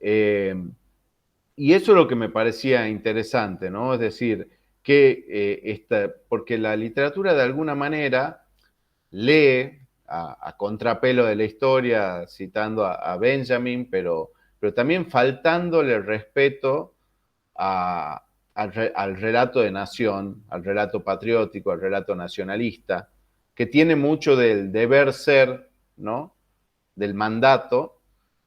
Y eso es lo que me parecía interesante, ¿no? Es decir, porque la literatura de alguna manera lee a contrapelo de la historia, citando a Benjamin, pero también faltándole respeto al relato de nación, al relato patriótico, al relato nacionalista, que tiene mucho del deber ser, ¿no?, del mandato,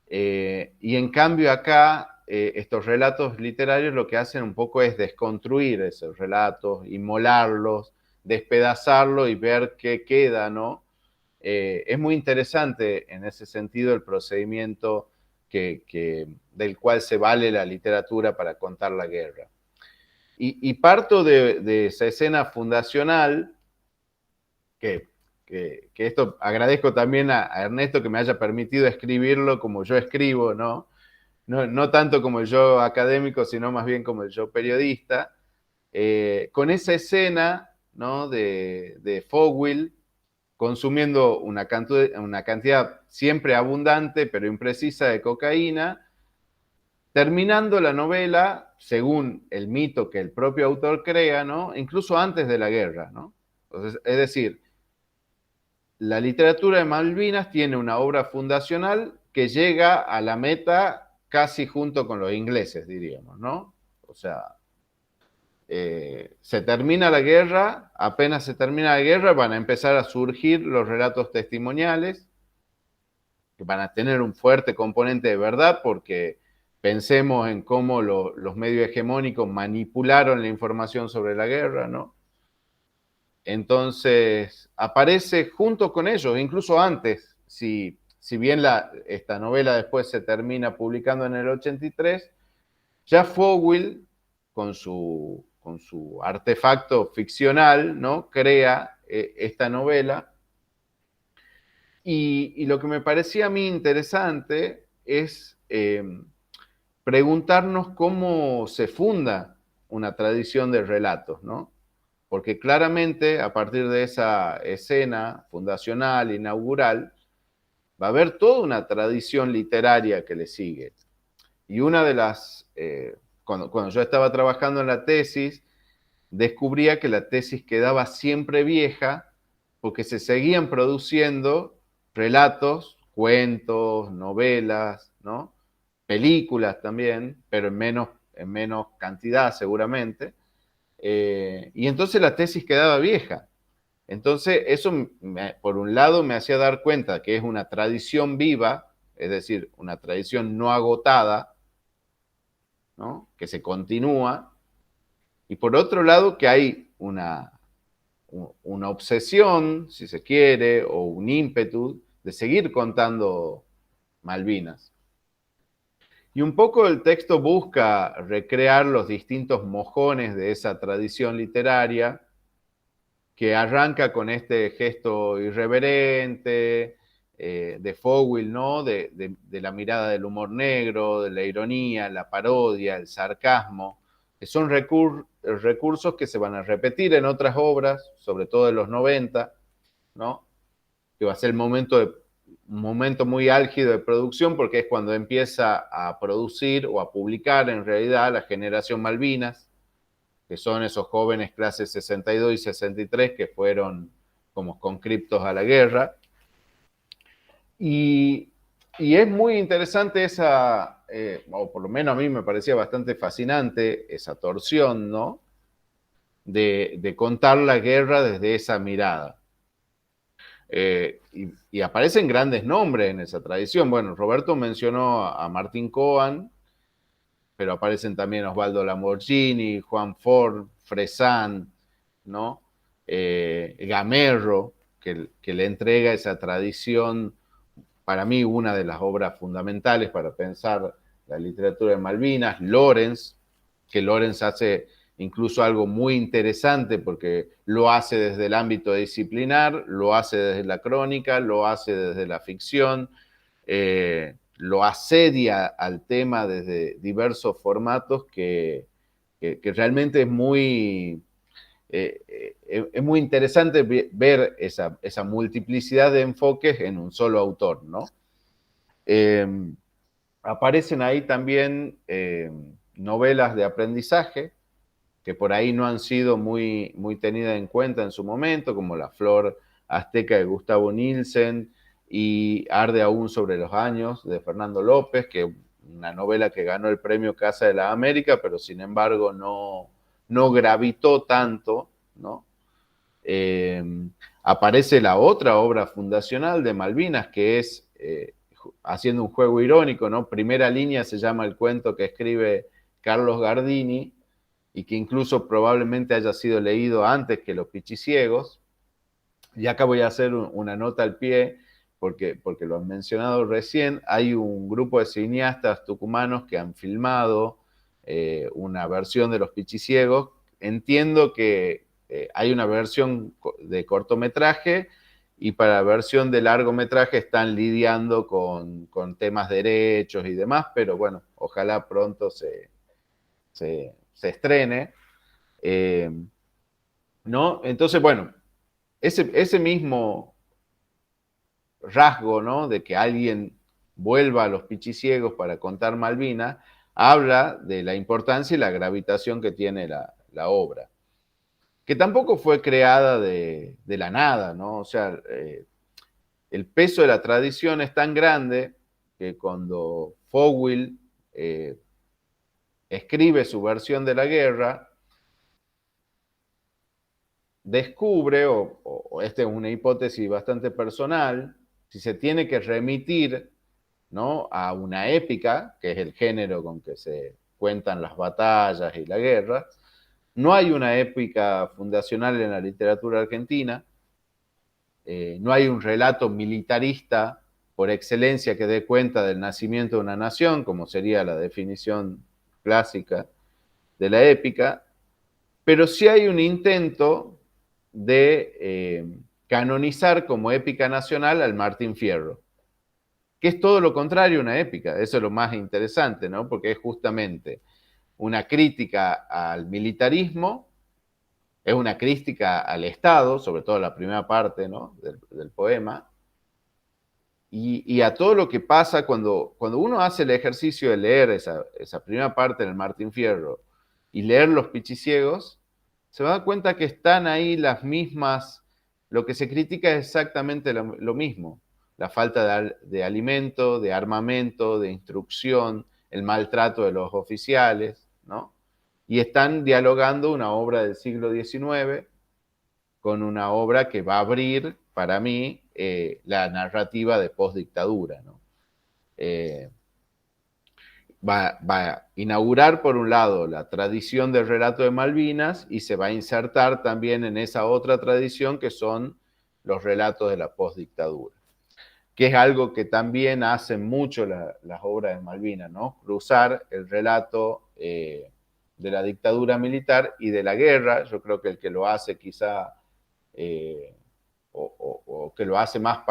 y en cambio acá estos relatos literarios lo que hacen un poco es desconstruir esos relatos, inmolarlos, despedazarlos y ver qué queda, ¿no? Es muy interesante en ese sentido el procedimiento del cual se vale la literatura para contar la guerra. Y parto de esa escena fundacional, que esto agradezco también a Ernesto que me haya permitido escribirlo como yo escribo, ¿no? No tanto como el yo académico, sino más bien como el yo periodista, con esa escena, ¿no?, de Fogwill consumiendo una cantidad siempre abundante, pero imprecisa de cocaína, terminando la novela, según el mito que el propio autor crea, ¿no?, incluso antes de la guerra, ¿no? Entonces, es decir, la literatura de Malvinas tiene una obra fundacional que llega a la meta casi junto con los ingleses, diríamos, ¿no? O sea, se termina la guerra, apenas se termina la guerra, van a empezar a surgir los relatos testimoniales, que van a tener un fuerte componente de verdad, porque pensemos en cómo los medios hegemónicos manipularon la información sobre la guerra, ¿no? Entonces, aparece junto con ellos, incluso antes, si bien esta novela después se termina publicando en el 83, ya Fogwill, con su artefacto ficcional, ¿no?, crea esta novela. Y lo que me parecía a mí interesante es preguntarnos cómo se funda una tradición de relatos, ¿no? Porque claramente a partir de esa escena fundacional, inaugural, va a haber toda una tradición literaria que le sigue. Y una de las, cuando yo estaba trabajando en la tesis, descubría que la tesis quedaba siempre vieja porque se seguían produciendo relatos, cuentos, novelas, ¿no? Películas también, pero en menos cantidad seguramente. Y entonces la tesis quedaba vieja. Entonces eso, por un lado, me hacía dar cuenta que es una tradición viva, es decir, una tradición no agotada, ¿no? Que se continúa. Y por otro lado, que hay una obsesión, si se quiere, o un ímpetu de seguir contando Malvinas. Y un poco el texto busca recrear los distintos mojones de esa tradición literaria que arranca con este gesto irreverente de Fowl, ¿no? De la mirada del humor negro, de la ironía, la parodia, el sarcasmo, que son recursos que se van a repetir en otras obras, sobre todo en los 90, ¿no? Que va a ser un momento muy álgido de producción porque es cuando empieza a producir o a publicar en realidad la generación Malvinas, que son esos jóvenes clases 62 y 63 que fueron como conscriptos a la guerra. Y es muy interesante esa, o por lo menos a mí me parecía bastante fascinante esa torsión, ¿no? De contar la guerra desde esa mirada. Y aparecen grandes nombres en esa tradición. Bueno, Roberto mencionó a Martín Coan, pero aparecen también Osvaldo Lamborghini, Juan Ford, Fresán, ¿no? Gamerro, que le entrega esa tradición, para mí una de las obras fundamentales para pensar la literatura de Malvinas. Lorenz, que Lorenz hace incluso algo muy interesante porque lo hace desde el ámbito disciplinar, lo hace desde la crónica, lo hace desde la ficción, lo asedia al tema desde diversos formatos que realmente es muy interesante ver esa multiplicidad de enfoques en un solo autor, ¿no? Aparecen ahí también novelas de aprendizaje que por ahí no han sido muy tenidas en cuenta en su momento, como La Flor Azteca de Gustavo Nielsen y Arde aún sobre los años de Fernando López, que es una novela que ganó el premio Casa de la América, pero sin embargo no gravitó tanto, ¿no? Aparece la otra obra fundacional de Malvinas, que es, haciendo un juego irónico, ¿no? Primera línea se llama el cuento que escribe Carlos Gardini, y que incluso probablemente haya sido leído antes que Los Pichiciegos. Y acá voy a hacer una nota al pie, porque lo han mencionado recién. Hay un grupo de cineastas tucumanos que han filmado una versión de Los Pichiciegos. Entiendo que hay una versión de cortometraje y para la versión de largometraje están lidiando con temas de derechos y demás, pero bueno, ojalá pronto se estrene, ¿no? Entonces, bueno, ese mismo rasgo, ¿no? De que alguien vuelva a Los Pichiciegos para contar Malvinas, habla de la importancia y la gravitación que tiene la obra, que tampoco fue creada de la nada, ¿no? O sea, el peso de la tradición es tan grande que cuando Fowl escribe su versión de la guerra, descubre, o esta es una hipótesis bastante personal, si se tiene que remitir, ¿no? A una épica, que es el género con que se cuentan las batallas y la guerra. No hay una épica fundacional en la literatura argentina, no hay un relato militarista por excelencia que dé cuenta del nacimiento de una nación, como sería la definición clásica de la épica, pero sí hay un intento de canonizar como épica nacional al Martín Fierro, que es todo lo contrario a una épica. Eso es lo más interesante, ¿no? Porque es justamente una crítica al militarismo, es una crítica al Estado, sobre todo la primera parte, ¿no? del poema, y a todo lo que pasa cuando uno hace el ejercicio de leer esa primera parte del Martín Fierro y leer Los Pichiciegos, se va a dar cuenta que están ahí las mismas, lo que se critica es exactamente lo mismo, la falta de alimento, de armamento, de instrucción, el maltrato de los oficiales, ¿no? Y están dialogando una obra del siglo XIX con una obra que va a abrir, para mí, la narrativa de postdictadura, ¿no? Va a inaugurar, por un lado, la tradición del relato de Malvinas y se va a insertar también en esa otra tradición que son los relatos de la postdictadura, que es algo que también hacen mucho las obras de Malvinas, ¿no? Cruzar el relato de la dictadura militar y de la guerra. Yo creo que el que lo hace quizá, o que lo hace más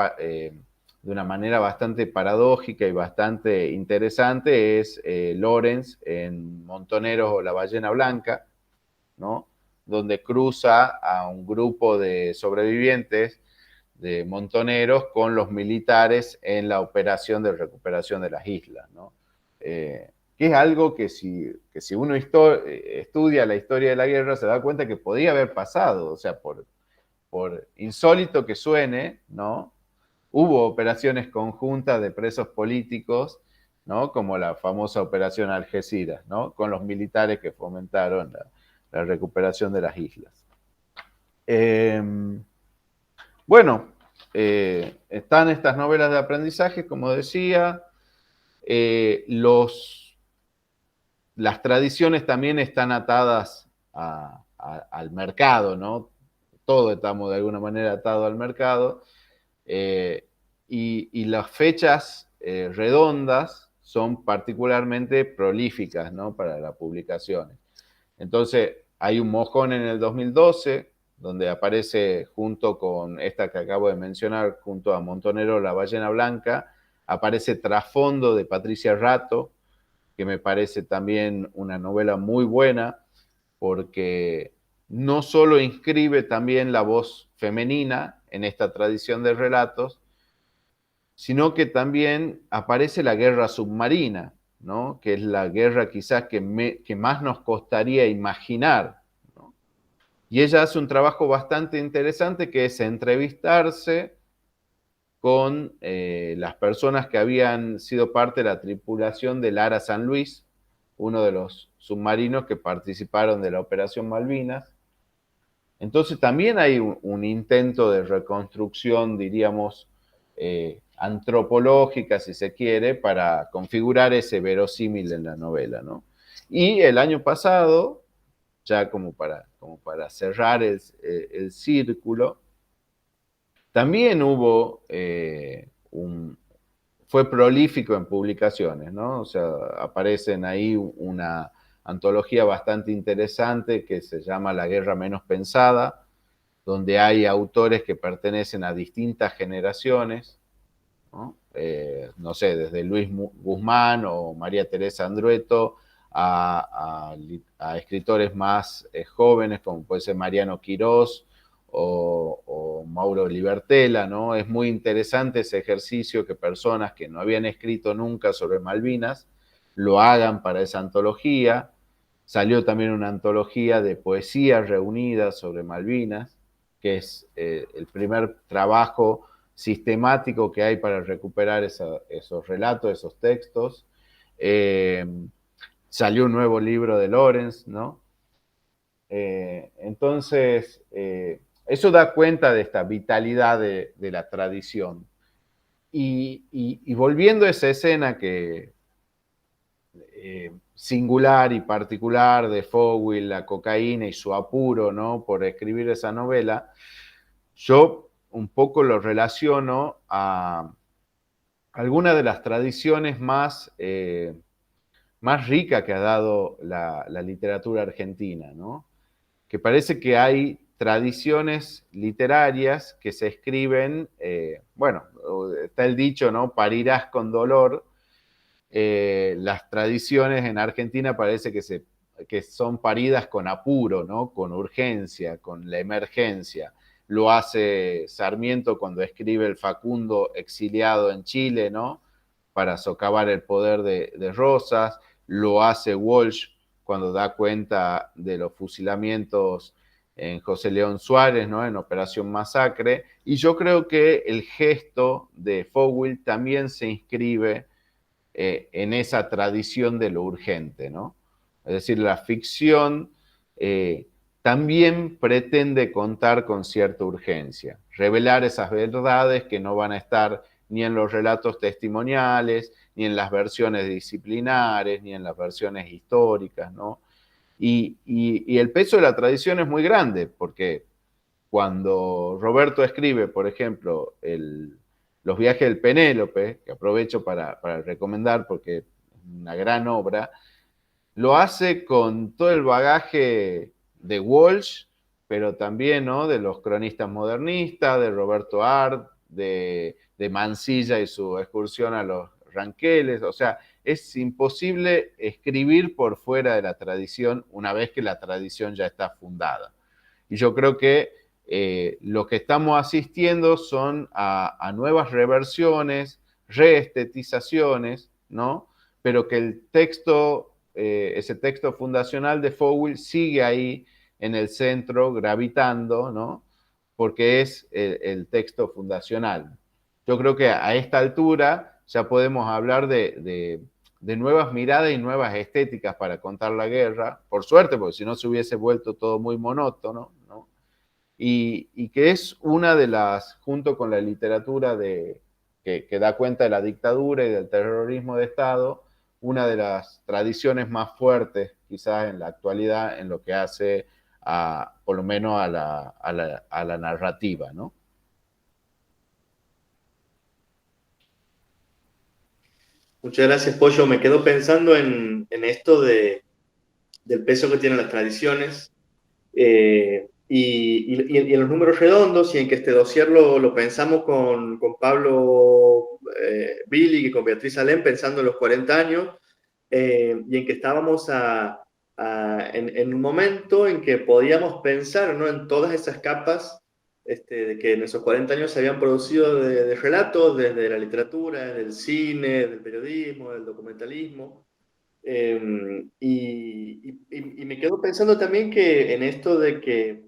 de una manera bastante paradójica y bastante interesante es Lawrence en Montoneros o La Ballena Blanca, ¿no? Donde cruza a un grupo de sobrevivientes de montoneros con los militares en la operación de recuperación de las islas, ¿no? Que es algo que si uno estudia la historia de la guerra se da cuenta que podía haber pasado, o sea, por insólito que suene, ¿no? Hubo operaciones conjuntas de presos políticos, ¿no? Como la famosa operación Algeciras, ¿no? Con los militares que fomentaron la recuperación de las islas. Bueno, están estas novelas de aprendizaje, como decía. Las tradiciones también están atadas al mercado, ¿no? Todos estamos de alguna manera atados al mercado. Y las fechas redondas son particularmente prolíficas, ¿no? Para las publicaciones. Entonces, hay un mojón en el 2012, donde aparece junto con esta que acabo de mencionar, junto a Montonero, La Ballena Blanca, aparece Trasfondo de Patricia Rato, que me parece también una novela muy buena, porque no solo inscribe también la voz femenina en esta tradición de relatos, sino que también aparece la guerra submarina, ¿no? Que es la guerra quizás que más nos costaría imaginar, ¿no? Y ella hace un trabajo bastante interesante que es entrevistarse con las personas que habían sido parte de la tripulación del Ara San Luis, uno de los submarinos que participaron de la Operación Malvinas. Entonces también hay un intento de reconstrucción, diríamos, antropológica, si se quiere, para configurar ese verosímil en la novela, ¿no? Y el año pasado, ya como para cerrar el círculo, también hubo fue prolífico en publicaciones, ¿no? O sea, aparecen ahí una antología bastante interesante que se llama La Guerra Menos Pensada, donde hay autores que pertenecen a distintas generaciones, ¿no? No sé, desde Luis Guzmán o María Teresa Andrueto a escritores más jóvenes, como puede ser Mariano Quirós o Mauro Libertela, ¿no? Es muy interesante ese ejercicio que personas que no habían escrito nunca sobre Malvinas lo hagan para esa antología. Salió también una antología de poesía reunida sobre Malvinas, que es el primer trabajo sistemático que hay para recuperar esos relatos, esos textos. Salió un nuevo libro de Lawrence, ¿no? Entonces, eso da cuenta de esta vitalidad de la tradición. Y volviendo a esa escena que singular y particular de Fowl, la cocaína y su apuro, ¿no? Por escribir esa novela, yo un poco lo relaciono a alguna de las tradiciones más ricas que ha dado la literatura argentina, ¿no? Que parece que hay tradiciones literarias que se escriben, bueno, está el dicho, ¿no? Parirás con dolor. Las tradiciones en Argentina parece que son paridas con apuro, ¿no? Con urgencia, con la emergencia. Lo hace Sarmiento cuando escribe El Facundo exiliado en Chile, ¿no? Para socavar el poder de Rosas. Lo hace Walsh cuando da cuenta de los fusilamientos en José León Suárez, ¿no? En Operación Masacre, y yo creo que el gesto de Fogel también se inscribe en esa tradición de lo urgente, ¿no? Es decir, la ficción también pretende contar con cierta urgencia, revelar esas verdades que no van a estar ni en los relatos testimoniales, ni en las versiones disciplinares, ni en las versiones históricas, ¿no? Y el peso de la tradición es muy grande, porque cuando Roberto escribe, por ejemplo, Los viajes del Penélope, que aprovecho para recomendar porque es una gran obra, lo hace con todo el bagaje de Walsh, pero también, ¿no?, de los cronistas modernistas, de Roberto Art, de Mansilla y su excursión a los Ranqueles. O sea, es imposible escribir por fuera de la tradición una vez que la tradición ya está fundada. Y yo creo que lo que estamos asistiendo son a nuevas reversiones, reestetizaciones, ¿no? Pero que el texto, ese texto fundacional de Fogel sigue ahí en el centro, gravitando, ¿no? Porque es el texto fundacional. Yo creo que a esta altura ya podemos hablar de nuevas miradas y nuevas estéticas para contar la guerra, por suerte, porque si no se hubiese vuelto todo muy monótono, ¿no? Y que es una de las, junto con la literatura que da cuenta de la dictadura y del terrorismo de Estado, una de las tradiciones más fuertes quizás en la actualidad en lo que hace por lo menos a la narrativa, ¿no? Muchas gracias, Pollo. Me quedo pensando en esto del peso que tienen las tradiciones y en los números redondos, y en que este dossier lo pensamos con Pablo Billig y con Beatriz Alem, pensando en los 40 años, y en que estábamos en un momento en que podíamos pensar, ¿no?, en todas esas capas de que en esos 40 años se habían producido de relatos, desde la literatura, del cine, del periodismo, del documentalismo. Y me quedo pensando también que en esto de que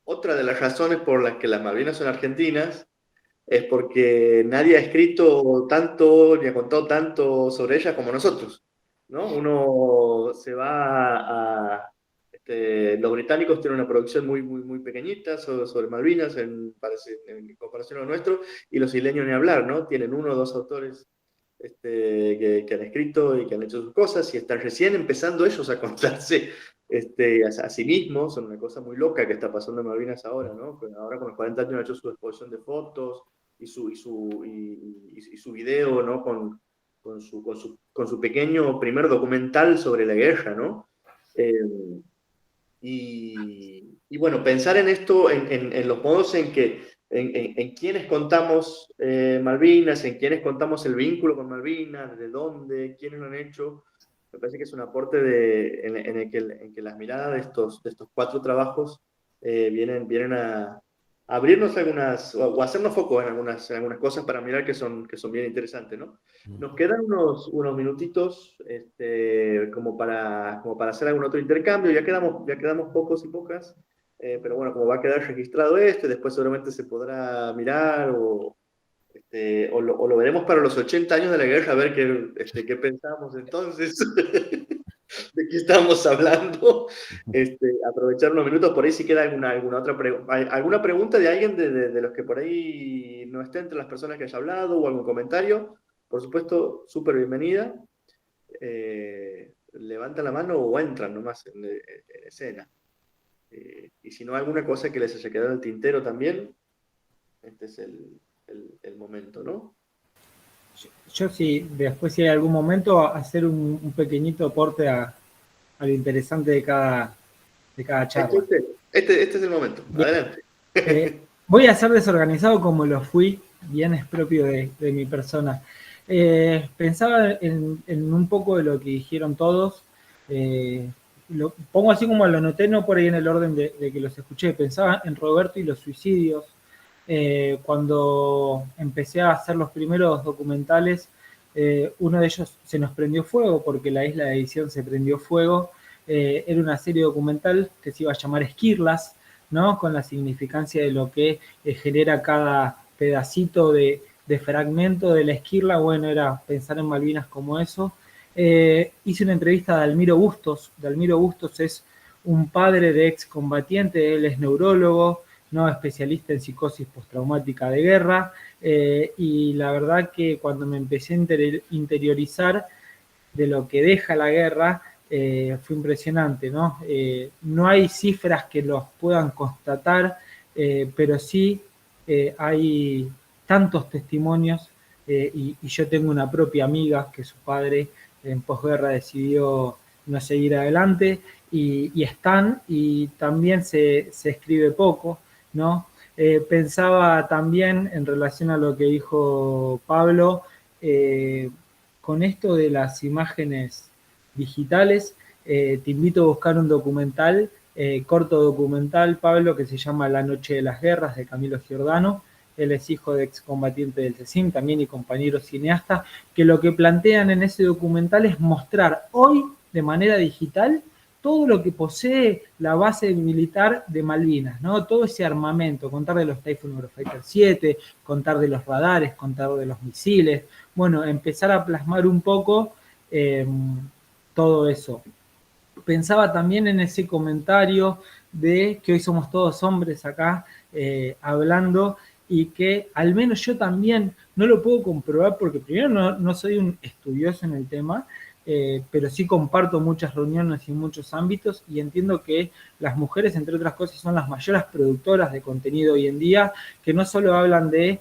otra de las razones por las que las Malvinas son argentinas es porque nadie ha escrito tanto ni ha contado tanto sobre ellas como nosotros, ¿no? Uno se va los británicos tienen una producción muy pequeñita sobre Malvinas en comparación a lo nuestro, y los isleños ni hablar, ¿no? Tienen uno o dos autores que han escrito y que han hecho sus cosas, y están recién empezando ellos a contarse a sí mismos. Son una cosa muy loca que está pasando en Malvinas ahora, ¿no? Ahora con los 40 años han hecho su exposición de fotos y su video, ¿no? Con su pequeño primer documental sobre la guerra, ¿no? Y bueno, pensar en esto, en los modos en que en quienes contamos Malvinas, en quienes contamos el vínculo con Malvinas, de dónde, quiénes lo han hecho, me parece que es un aporte en el que las miradas de estos 4 trabajos vienen a abrirnos algunas, o hacernos foco en algunas cosas para mirar que son bien interesantes, ¿no? Nos quedan unos minutitos como para hacer algún otro intercambio. Ya quedamos pocos y pocas. Pero bueno, como va a quedar registrado después seguramente se podrá mirar o lo veremos para los 80 años de la guerra, a ver qué pensamos entonces, de qué estamos hablando. Aprovechar unos minutos por ahí si queda alguna otra alguna pregunta de alguien de los que por ahí no esté entre las personas que haya hablado, o algún comentario. Por supuesto, súper bienvenida. Levantan la mano o entran nomás en escena. Y si no, alguna cosa que les haya quedado en el tintero también, este es el momento, ¿no? Yo sí, después si hay algún momento, hacer un pequeñito aporte a lo interesante de cada charla. Este es el momento. Bien. Adelante. Voy a ser desorganizado como lo fui, bien es propio de mi persona. Pensaba en un poco de lo que dijeron todos. Lo pongo así como lo anoté, no por ahí en el orden de que los escuché. Pensaba en Roberto y los suicidios. Cuando empecé a hacer los primeros documentales, uno de ellos se nos prendió fuego porque la isla de edición se prendió fuego. Era una serie documental que se iba a llamar Esquirlas, ¿no? Con la significancia de lo que genera cada pedacito de fragmento de la esquirla. Bueno, era pensar en Malvinas como eso. Hice una entrevista a Dalmiro Bustos. Dalmiro Bustos es un padre de excombatiente, él es neurólogo, ¿no? Especialista en psicosis postraumática de guerra, y la verdad que cuando me empecé a interiorizar de lo que deja la guerra, fue impresionante, ¿no? No hay cifras que los puedan constatar, pero sí hay tantos testimonios, y yo tengo una propia amiga que su padre en posguerra decidió no seguir adelante, y están, y también se escribe poco, ¿no? Pensaba también en relación a lo que dijo Pablo, con esto de las imágenes digitales, te invito a buscar un documental, corto documental, Pablo, que se llama La Noche de las Guerras, de Camilo Giordano. Él es hijo de excombatiente del CECIM también y compañero cineasta, que lo que plantean en ese documental es mostrar hoy, de manera digital, todo lo que posee la base militar de Malvinas, ¿no? Todo ese armamento, contar de los Typhoon Eurofighter 7, contar de los radares, contar de los misiles, bueno, empezar a plasmar un poco todo eso. Pensaba también en ese comentario de que hoy somos todos hombres acá hablando, y que al menos yo también no lo puedo comprobar porque primero no soy un estudioso en el tema, pero sí comparto muchas reuniones y muchos ámbitos, y entiendo que las mujeres, entre otras cosas, son las mayores productoras de contenido hoy en día, que no solo hablan de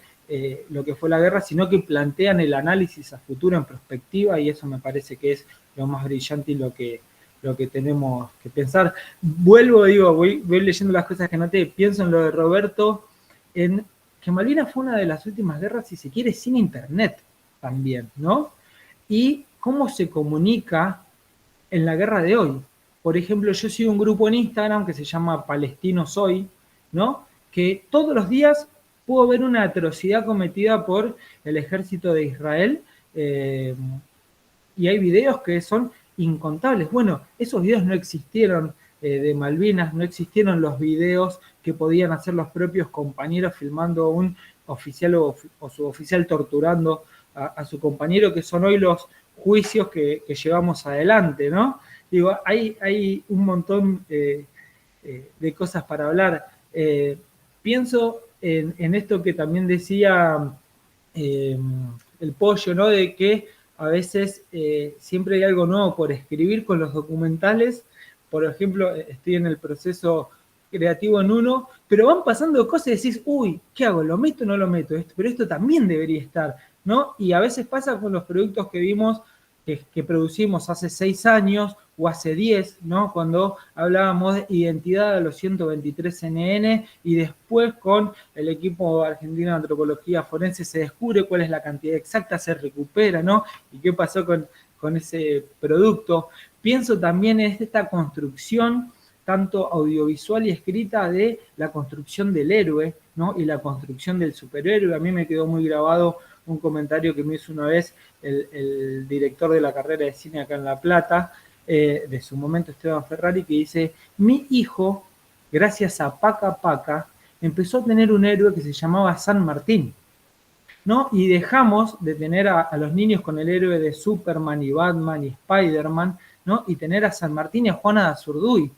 lo que fue la guerra, sino que plantean el análisis a futuro en perspectiva, y eso me parece que es lo más brillante y lo que tenemos que pensar. Vuelvo, digo, voy leyendo las cosas que noté, pienso en lo de Roberto, en que Malvinas fue una de las últimas guerras, si se quiere, sin internet también, ¿no? Y cómo se comunica en la guerra de hoy. Por ejemplo, yo sigo un grupo en Instagram que se llama Palestino Soy, ¿no? Que todos los días puedo ver una atrocidad cometida por el ejército de Israel, y hay videos que son incontables. Bueno, esos videos no existieron de Malvinas, no existieron los videos que podían hacer los propios compañeros filmando a un oficial o suboficial torturando a su compañero, que son hoy los juicios que llevamos adelante, ¿no? Digo, hay un montón de cosas para hablar. Pienso en esto que también decía el Pollo, ¿no? De que a veces siempre hay algo nuevo por escribir con los documentales. Por ejemplo, estoy en el proceso creativo en uno, pero van pasando cosas y decís, uy, ¿qué hago? ¿Lo meto o no lo meto? Pero esto también debería estar, ¿no? Y a veces pasa con los productos que vimos, que producimos hace 6 años o hace 10, ¿no? Cuando hablábamos de identidad a los 123 NN, y después con el equipo argentino de antropología forense se descubre cuál es la cantidad exacta, se recupera, ¿no? Y qué pasó con ese producto. Pienso también en esta construcción, tanto audiovisual y escrita, de la construcción del héroe, ¿no? Y la construcción del superhéroe. A mí me quedó muy grabado un comentario que me hizo una vez el director de la carrera de cine acá en La Plata, de su momento Esteban Ferrari, que dice: mi hijo, gracias a Paca Paca, empezó a tener un héroe que se llamaba San Martín, ¿no? Y dejamos de tener a los niños con el héroe de Superman y Batman y Spider-Man, ¿no? Y tener a San Martín y a Juana de Azurduy.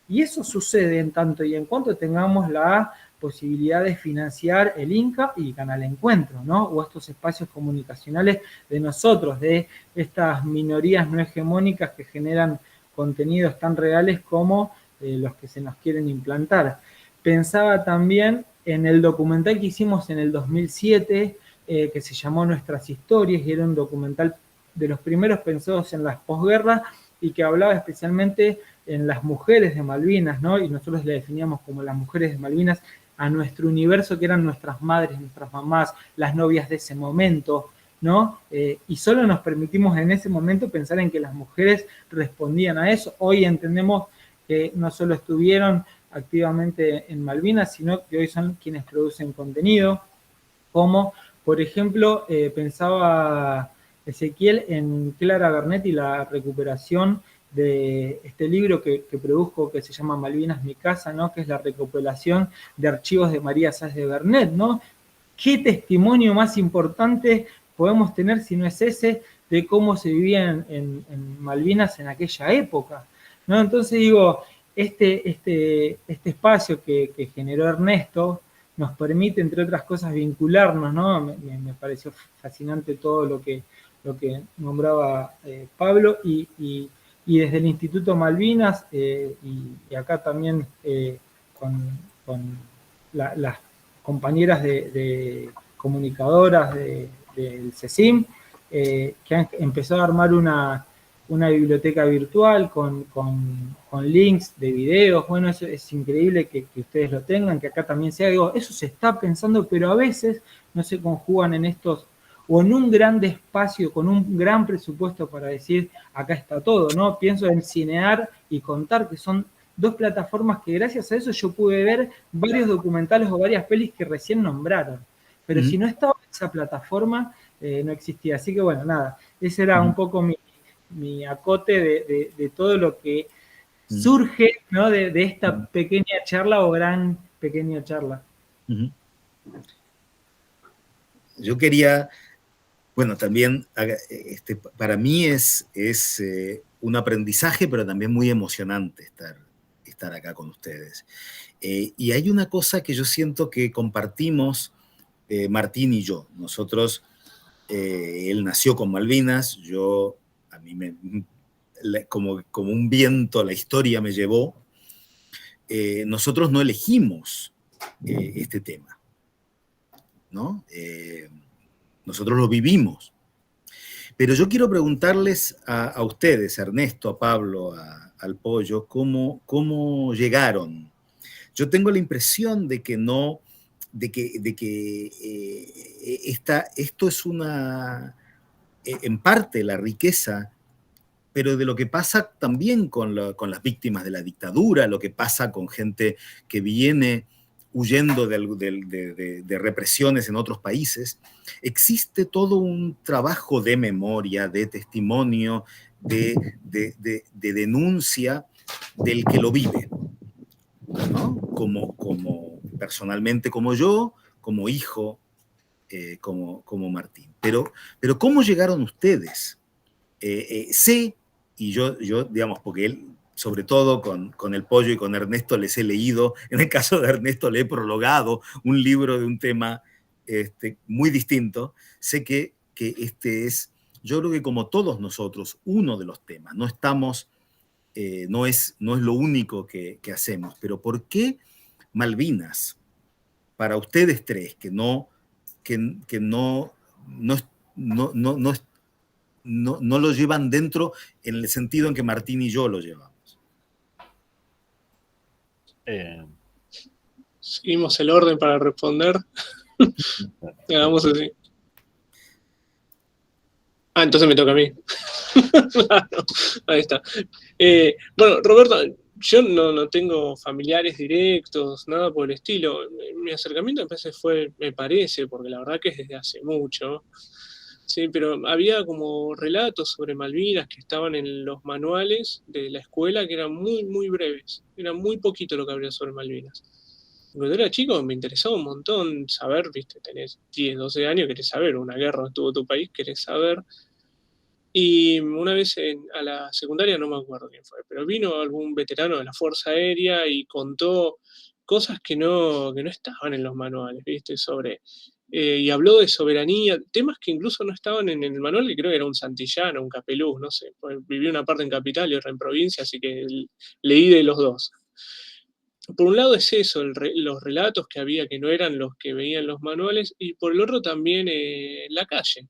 Y eso sucede en tanto y en cuanto tengamos la posibilidad de financiar el Inca y Canal Encuentro, ¿no? O estos espacios comunicacionales de nosotros, de estas minorías no hegemónicas que generan contenidos tan reales como los que se nos quieren implantar. Pensaba también en el documental que hicimos en el 2007, que se llamó Nuestras Historias, y era un documental de los primeros pensados en las posguerras, y que hablaba especialmente en las mujeres de Malvinas, ¿no? Y nosotros le definíamos como las mujeres de Malvinas a nuestro universo, que eran nuestras madres, nuestras mamás, las novias de ese momento, ¿no? Y solo nos permitimos en ese momento pensar en que las mujeres respondían a eso. Hoy entendemos que no solo estuvieron activamente en Malvinas, sino que hoy son quienes producen contenido, como, por ejemplo, pensaba Ezequiel en Clara Bernet y la recuperación de este libro que produjo, que se llama Malvinas, mi casa, ¿no? Que es la recopilación de archivos de María Sáenz de Bernet, ¿no? ¿Qué testimonio más importante podemos tener si no es ese de cómo se vivía en Malvinas en aquella época, ¿no? Entonces digo, este espacio que generó Ernesto nos permite, entre otras cosas, vincularnos, ¿no? Me pareció fascinante todo lo que nombraba Pablo, y desde el Instituto Malvinas, y acá también con las compañeras de comunicadoras del CECIM, que han empezado a armar una biblioteca virtual con links de videos. Bueno, eso es increíble que ustedes lo tengan, que acá también sea. Digo, eso se está pensando, pero a veces no se conjugan en estos, o en un gran espacio, con un gran presupuesto para decir, acá está todo, ¿no? Pienso en Cinear y Contar, que son dos plataformas que gracias a eso yo pude ver varios documentales o varias pelis que recién nombraron. Pero si no estaba esa plataforma, no existía. Así que bueno, nada, ese era un poco mi acote de todo lo que surge, ¿no? de esta pequeña charla o gran pequeña charla. Yo quería, bueno, también para mí es un aprendizaje, pero también muy emocionante estar acá con ustedes. Y hay una cosa que yo siento que compartimos Martín y yo. Nosotros, él nació con Malvinas, a mí como un viento la historia me llevó. Nosotros no elegimos este tema, ¿no? Nosotros lo vivimos. Pero yo quiero preguntarles a ustedes, a Ernesto, a Pablo, al Pollo, cómo llegaron. Yo tengo la impresión de que no, esto es en parte la riqueza, pero de lo que pasa también con las víctimas de la dictadura, lo que pasa con gente que viene huyendo de represiones en otros países. Existe todo un trabajo de memoria, de testimonio, de denuncia del que lo vive, ¿no? Como personalmente como yo, como hijo, como Martín. Pero ¿cómo llegaron ustedes? Sé, y yo, digamos, porque él, sobre todo con el Pollo y con Ernesto, les he leído, en el caso de Ernesto le he prologado un libro de un tema muy distinto. Sé que este es, yo creo que como todos nosotros, uno de los temas. No estamos, no es lo único que hacemos, pero ¿por qué Malvinas? Para ustedes tres, que no lo llevan dentro en el sentido en que Martín y yo lo llevamos. Seguimos el orden para responder. Hagamos así. Entonces me toca a mí. Claro, ahí está. Bueno, Roberto, yo no tengo familiares directos, nada por el estilo. Mi acercamiento me parece, porque la verdad que es desde hace mucho, sí, pero había como relatos sobre Malvinas que estaban en los manuales de la escuela que eran muy, muy breves. Era muy poquito lo que habría sobre Malvinas. Cuando era chico me interesaba un montón saber, viste, tenés 10, 12 años, querés saber, una guerra estuvo tu país, querés saber. Y una vez a la secundaria, no me acuerdo quién fue, pero vino algún veterano de la Fuerza Aérea y contó cosas que no estaban en los manuales, ¿viste? Y habló de soberanía, temas que incluso no estaban en el manual, que creo que era un santillano, un capeluz, no sé, pues viví una parte en capital y otra en provincia, así que leí de los dos. Por un lado es eso, los relatos que había que no eran los que veían los manuales, y por el otro también la calle.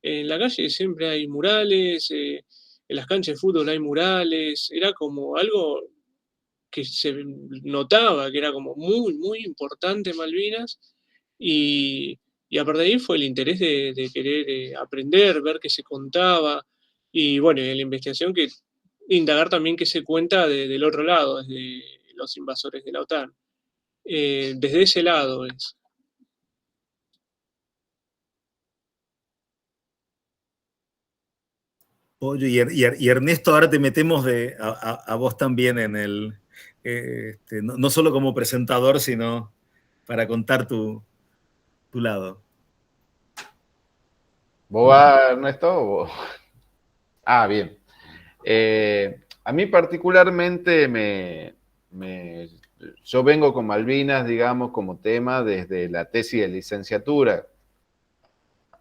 En la calle siempre hay murales, en las canchas de fútbol hay murales, era como algo que se notaba, que era como muy, muy importante Malvinas, y a partir de ahí fue el interés de querer aprender, ver qué se contaba, y bueno, en la investigación indagar también qué se cuenta del otro lado, desde los invasores de la OTAN. Desde ese lado es. Pollo, y Ernesto, ahora te metemos a vos también en el, no solo como presentador, sino para contar tu lado. ¿Vos vas, Ernesto? ¿O vos? Ah, bien. A mí particularmente yo vengo con Malvinas, digamos, como tema desde la tesis de licenciatura,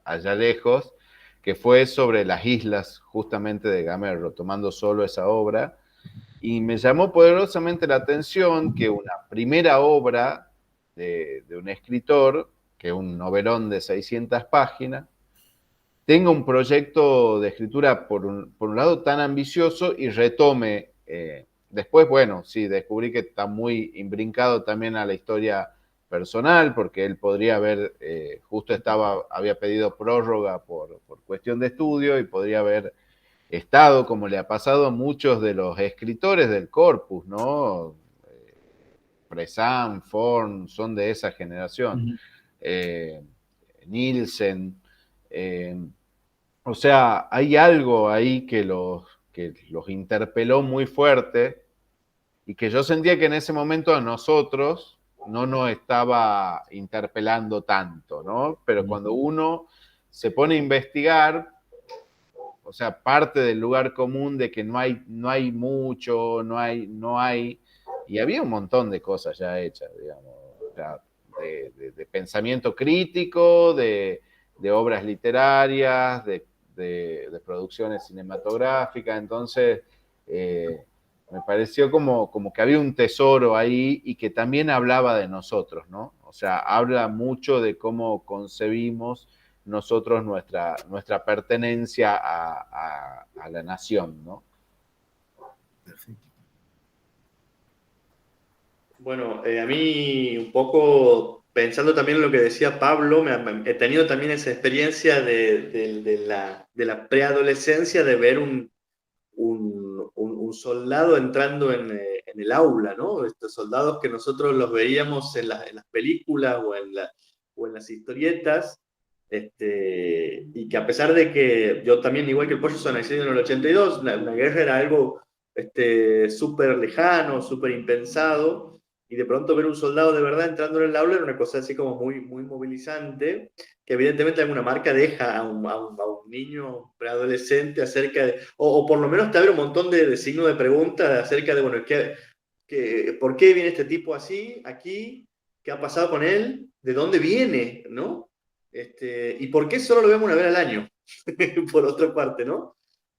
allá lejos, que fue sobre las islas justamente de Gamerro, tomando solo esa obra. Y me llamó poderosamente la atención que una primera obra de un escritor, que es un novelón de 600 páginas, tenga un proyecto de escritura, por un lado, tan ambicioso y retome. Después, bueno, sí, descubrí que está muy imbrincado también a la historia personal, porque él podría haber, justo había pedido prórroga por cuestión de estudio y podría haber estado, como le ha pasado a muchos de los escritores del corpus, ¿no? Fresán, Forn, son de esa generación. Nielsen. O sea, hay algo ahí que los interpeló muy fuerte y que yo sentía que en ese momento a nosotros no nos estaba interpelando tanto, ¿no? Pero cuando uno se pone a investigar, o sea, parte del lugar común de que no hay mucho, no hay, y había un montón de cosas ya hechas, digamos, o sea, de pensamiento crítico, de obras literarias, de producciones cinematográficas, entonces me pareció como que había un tesoro ahí y que también hablaba de nosotros, ¿no? O sea, habla mucho de cómo concebimos nosotros nuestra pertenencia a la nación, ¿no? Perfecto. Bueno, a mí un poco pensando también en lo que decía Pablo, he tenido también esa experiencia de la preadolescencia de ver un soldado entrando en el aula, ¿no? Estos soldados que nosotros los veíamos en las películas o en las historietas, y que a pesar de que yo también, igual que el Pollo, soy nacido en el 82, la guerra era algo súper lejano, súper impensado, y de pronto ver un soldado de verdad entrando en el aula era una cosa así como muy, muy movilizante, que evidentemente alguna marca deja a un niño preadolescente acerca de, o por lo menos te abre un montón de signos de pregunta acerca de, bueno, ¿por qué viene este tipo así, aquí? ¿Qué ha pasado con él? ¿De dónde viene? ¿No? ¿Y por qué solo lo vemos una vez al año? Por otra parte, ¿no?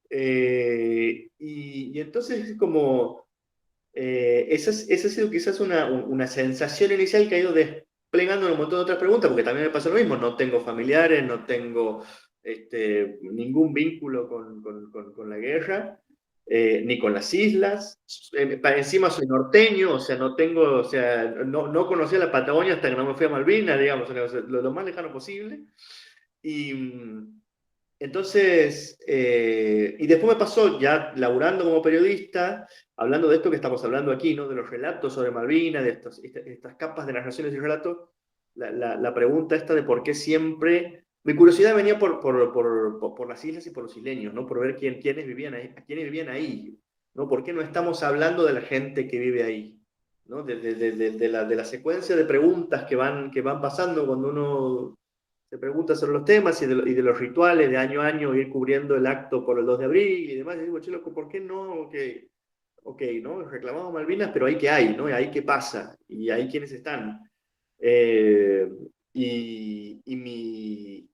Y entonces es como, esa ha sido quizás una sensación inicial que ha ido desplegando un montón de otras preguntas, porque también me pasa lo mismo, no tengo familiares, no tengo ningún vínculo con la guerra, ni con las islas, para encima soy norteño, o sea, o sea, no conocía la Patagonia hasta que no me fui a Malvinas, digamos, lo más lejano posible, y entonces, y después me pasó ya laburando como periodista, hablando de esto que estamos hablando aquí, ¿no? De los relatos sobre Malvinas, de estas capas de narraciones y relatos, la pregunta esta de por qué siempre... Mi curiosidad venía por las islas y por los isleños, ¿no? Por ver quiénes vivían ahí, ¿no? ¿Por qué no estamos hablando de la gente que vive ahí? ¿No? De la secuencia de preguntas que van pasando cuando uno se pregunta sobre los temas y de los rituales de año a año, ir cubriendo el acto por el 2 de abril y demás. Y digo, che, loco, ¿por qué no? Ok, ¿no? Reclamamos Malvinas, pero ahí qué hay, ¿no? Ahí qué pasa, y ahí quiénes están. Eh, y, y, mi,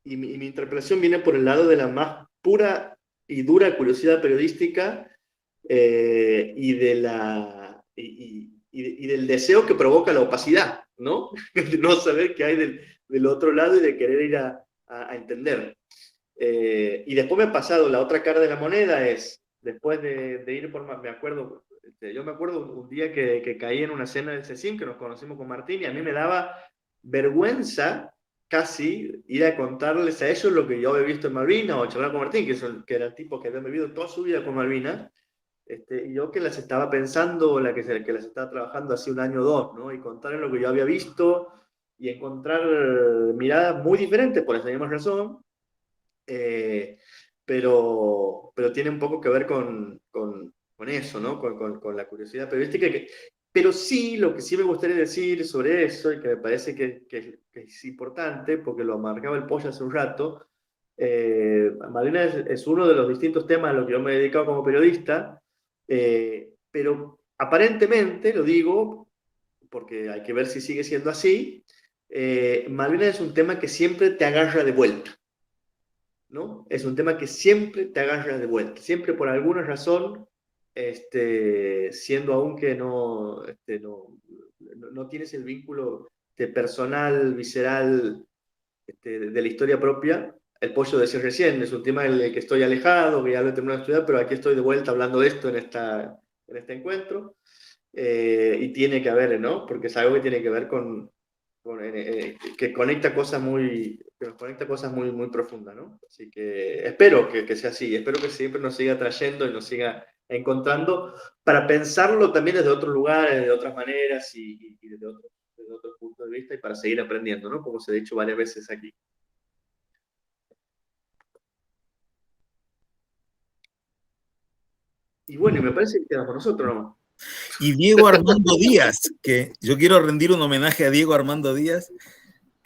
y mi interpelación viene por el lado de la más pura y dura curiosidad periodística, y del deseo que provoca la opacidad, ¿no? De no saber qué hay del otro lado y de querer ir a entender. Y después me ha pasado, la otra cara de la moneda es, después de ir por, yo me acuerdo un día que caí en una cena del CECIM, que nos conocimos con Martín, y a mí me daba vergüenza casi ir a contarles a ellos lo que yo había visto en Malvinas, o charlar con Martín, que era el tipo que había vivido toda su vida con Malvinas, y yo que las estaba pensando, que las estaba trabajando hace un año o dos, ¿no? Y contarles lo que yo había visto y encontrar miradas muy diferentes por esa misma razón. pero tiene un poco que ver con eso, ¿no? Con la curiosidad periodística. Pero sí, lo que sí me gustaría decir sobre eso, y que me parece que es importante, porque lo marcaba el Pollo hace un rato, Malvina es uno de los distintos temas a los que yo me he dedicado como periodista, pero aparentemente, lo digo, porque hay que ver si sigue siendo así, Malvina es un tema que siempre te agarra de vuelta, ¿no? Es un tema que siempre te agarra de vuelta, siempre por alguna razón, siendo aún que no tienes el vínculo personal, visceral, de la historia propia. El Pollo decía recién, es un tema en el que estoy alejado, que ya lo he terminado de estudiar, pero aquí estoy de vuelta hablando de esto en este encuentro. Y tiene que ver, ¿no? Porque es algo que tiene que ver que conecta cosas muy profundas, ¿no? Así que espero que sea así, espero que siempre nos siga trayendo y nos siga encontrando para pensarlo también desde otros lugares, de otras maneras y desde otros puntos de vista, y para seguir aprendiendo, ¿no? Como se ha dicho varias veces aquí. Y bueno, y me parece que quedamos nosotros, ¿no? Y Diego Armando Díaz, que yo quiero rendir un homenaje a Diego Armando Díaz,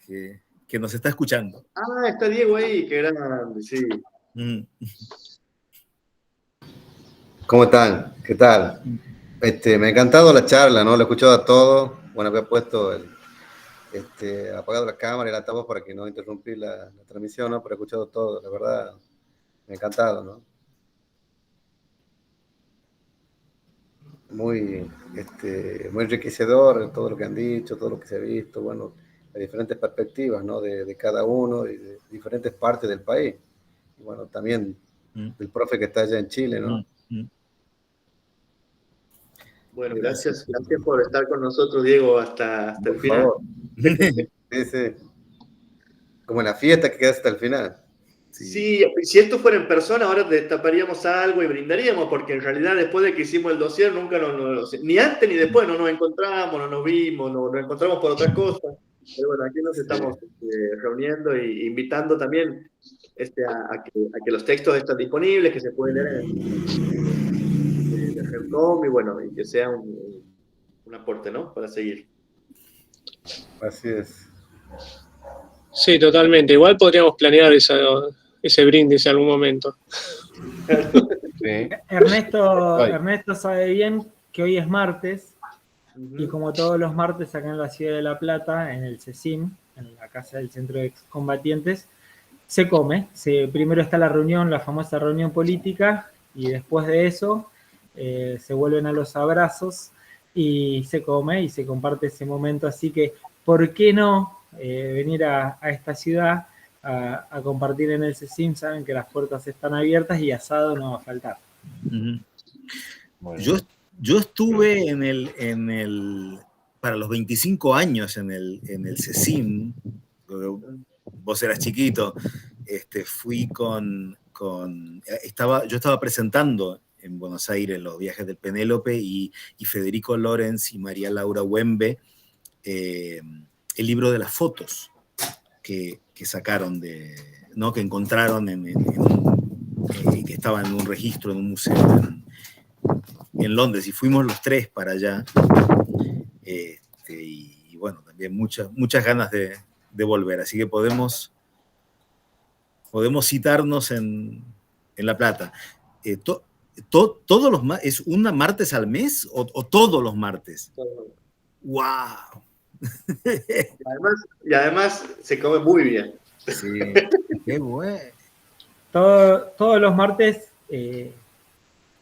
que nos está escuchando. Ah, está Diego ahí, qué grande, sí. ¿Cómo están? ¿Qué tal? Me ha encantado la charla, ¿no? Lo he escuchado a todo. Bueno, había puesto apagado la cámara y la altavoz para que no interrumpir la transmisión, ¿no? Pero he escuchado todo, la verdad, me ha encantado, ¿no? Muy enriquecedor todo lo que han dicho, todo lo que se ha visto, bueno, las diferentes perspectivas, ¿no? De cada uno y de diferentes partes del país. Y bueno, también el profe que está allá en Chile, ¿no? Bueno, gracias por estar con nosotros, Diego, hasta el final. Sí. Como en la fiesta que queda hasta el final. Sí, si esto fuera en persona, ahora destaparíamos algo y brindaríamos, porque en realidad después de que hicimos el dossier, nunca ni antes ni después no nos encontramos, no nos vimos, nos encontramos por otras cosas. Pero bueno, aquí nos estamos reuniendo e invitando también a que los textos están disponibles, que se pueden leer en el Remcom, y bueno, y que sea un aporte, ¿no? Para seguir. Así es. Sí, totalmente. Igual podríamos planear ese brindis en algún momento. Sí. Ernesto sabe bien que hoy es martes, y como todos los martes acá en la ciudad de La Plata, en el CECIM, en la Casa del Centro de Excombatientes, se come. Primero está la reunión, la famosa reunión política, y después de eso se vuelven a los abrazos y se come y se comparte ese momento. Así que, ¿por qué no venir a esta ciudad a compartir en el CECIM? Saben que las puertas están abiertas y asado no va a faltar. Yo estuve para los 25 años en el CECIM, vos eras chiquito, fui yo estaba presentando en Buenos Aires los viajes del Penélope, y Federico Lorenz y María Laura Wembe, el libro de las fotos que sacaron ¿no? Que encontraron que estaba en un registro en un museo en Londres, y fuimos los tres para allá, y bueno, también muchas ganas de volver, así que podemos citarnos en La Plata. ¿Todos los ¿Es una martes al mes o todos los martes? ¡Wow! Y además se come muy bien. Sí, qué bueno. Todos los martes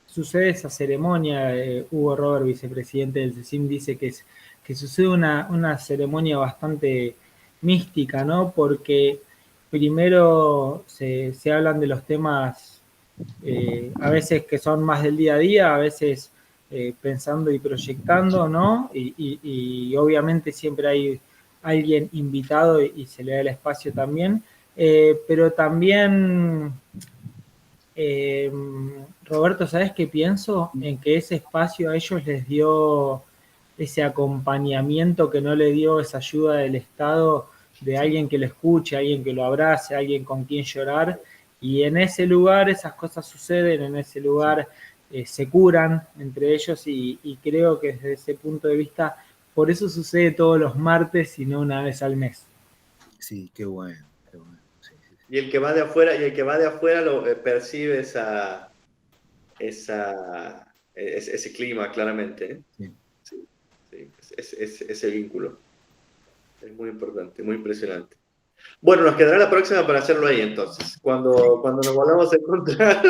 sucede esa ceremonia. Hugo Robert, vicepresidente del CECIM, dice que sucede una ceremonia bastante mística, ¿no? Porque primero se hablan de los temas a veces que son más del día a día, a veces pensando y proyectando, ¿no? Y obviamente siempre hay alguien invitado y se le da el espacio también, pero también Roberto, ¿sabes qué pienso? En que ese espacio a ellos les dio ese acompañamiento que no le dio esa ayuda del Estado, de alguien que lo escuche, alguien que lo abrace, alguien con quien llorar, Y en ese lugar esas cosas suceden, en ese lugar se curan entre ellos y creo que desde ese punto de vista, por eso sucede todos los martes y no una vez al mes. Sí, qué bueno, qué bueno. Sí, sí, sí. Y el que va de afuera lo percibe ese clima claramente, ¿eh? Sí. Sí, sí, ese vínculo. Es muy importante, muy impresionante. Bueno, nos quedará la próxima para hacerlo ahí entonces. Cuando nos volvamos a encontrar,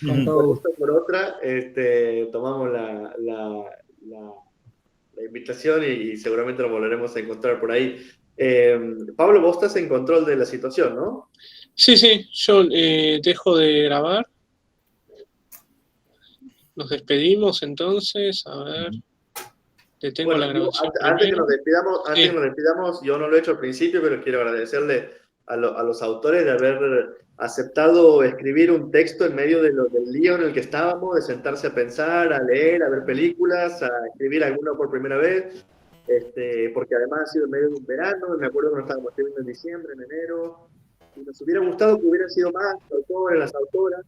Con todo por gusto. esta o por otra, tomamos la invitación y seguramente nos volveremos a encontrar por ahí. Pablo, vos estás en control de la situación, ¿no? Sí, sí, yo dejo de grabar. Nos despedimos entonces, a ver. Detengo Bueno, la grabación antes que primero. nos despidamos, yo no lo he hecho al principio, pero quiero agradecerle a los autores de haber aceptado escribir un texto en medio del lío en el que estábamos, de sentarse a pensar, a leer, a ver películas, a escribir alguno por primera vez, porque además ha sido en medio de un verano, me acuerdo que nos estábamos escribiendo en diciembre, en enero, y nos hubiera gustado que hubieran sido más los autores, las autoras,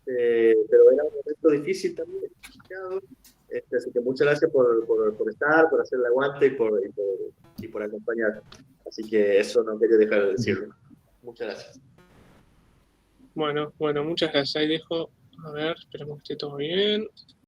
pero era un momento difícil también, complicado. Así que muchas gracias por estar, por hacer el aguante y por acompañar. Así que eso no quería dejar de decirlo. Muchas gracias. Bueno, muchas gracias. Ahí dejo, a ver, esperemos que esté todo bien.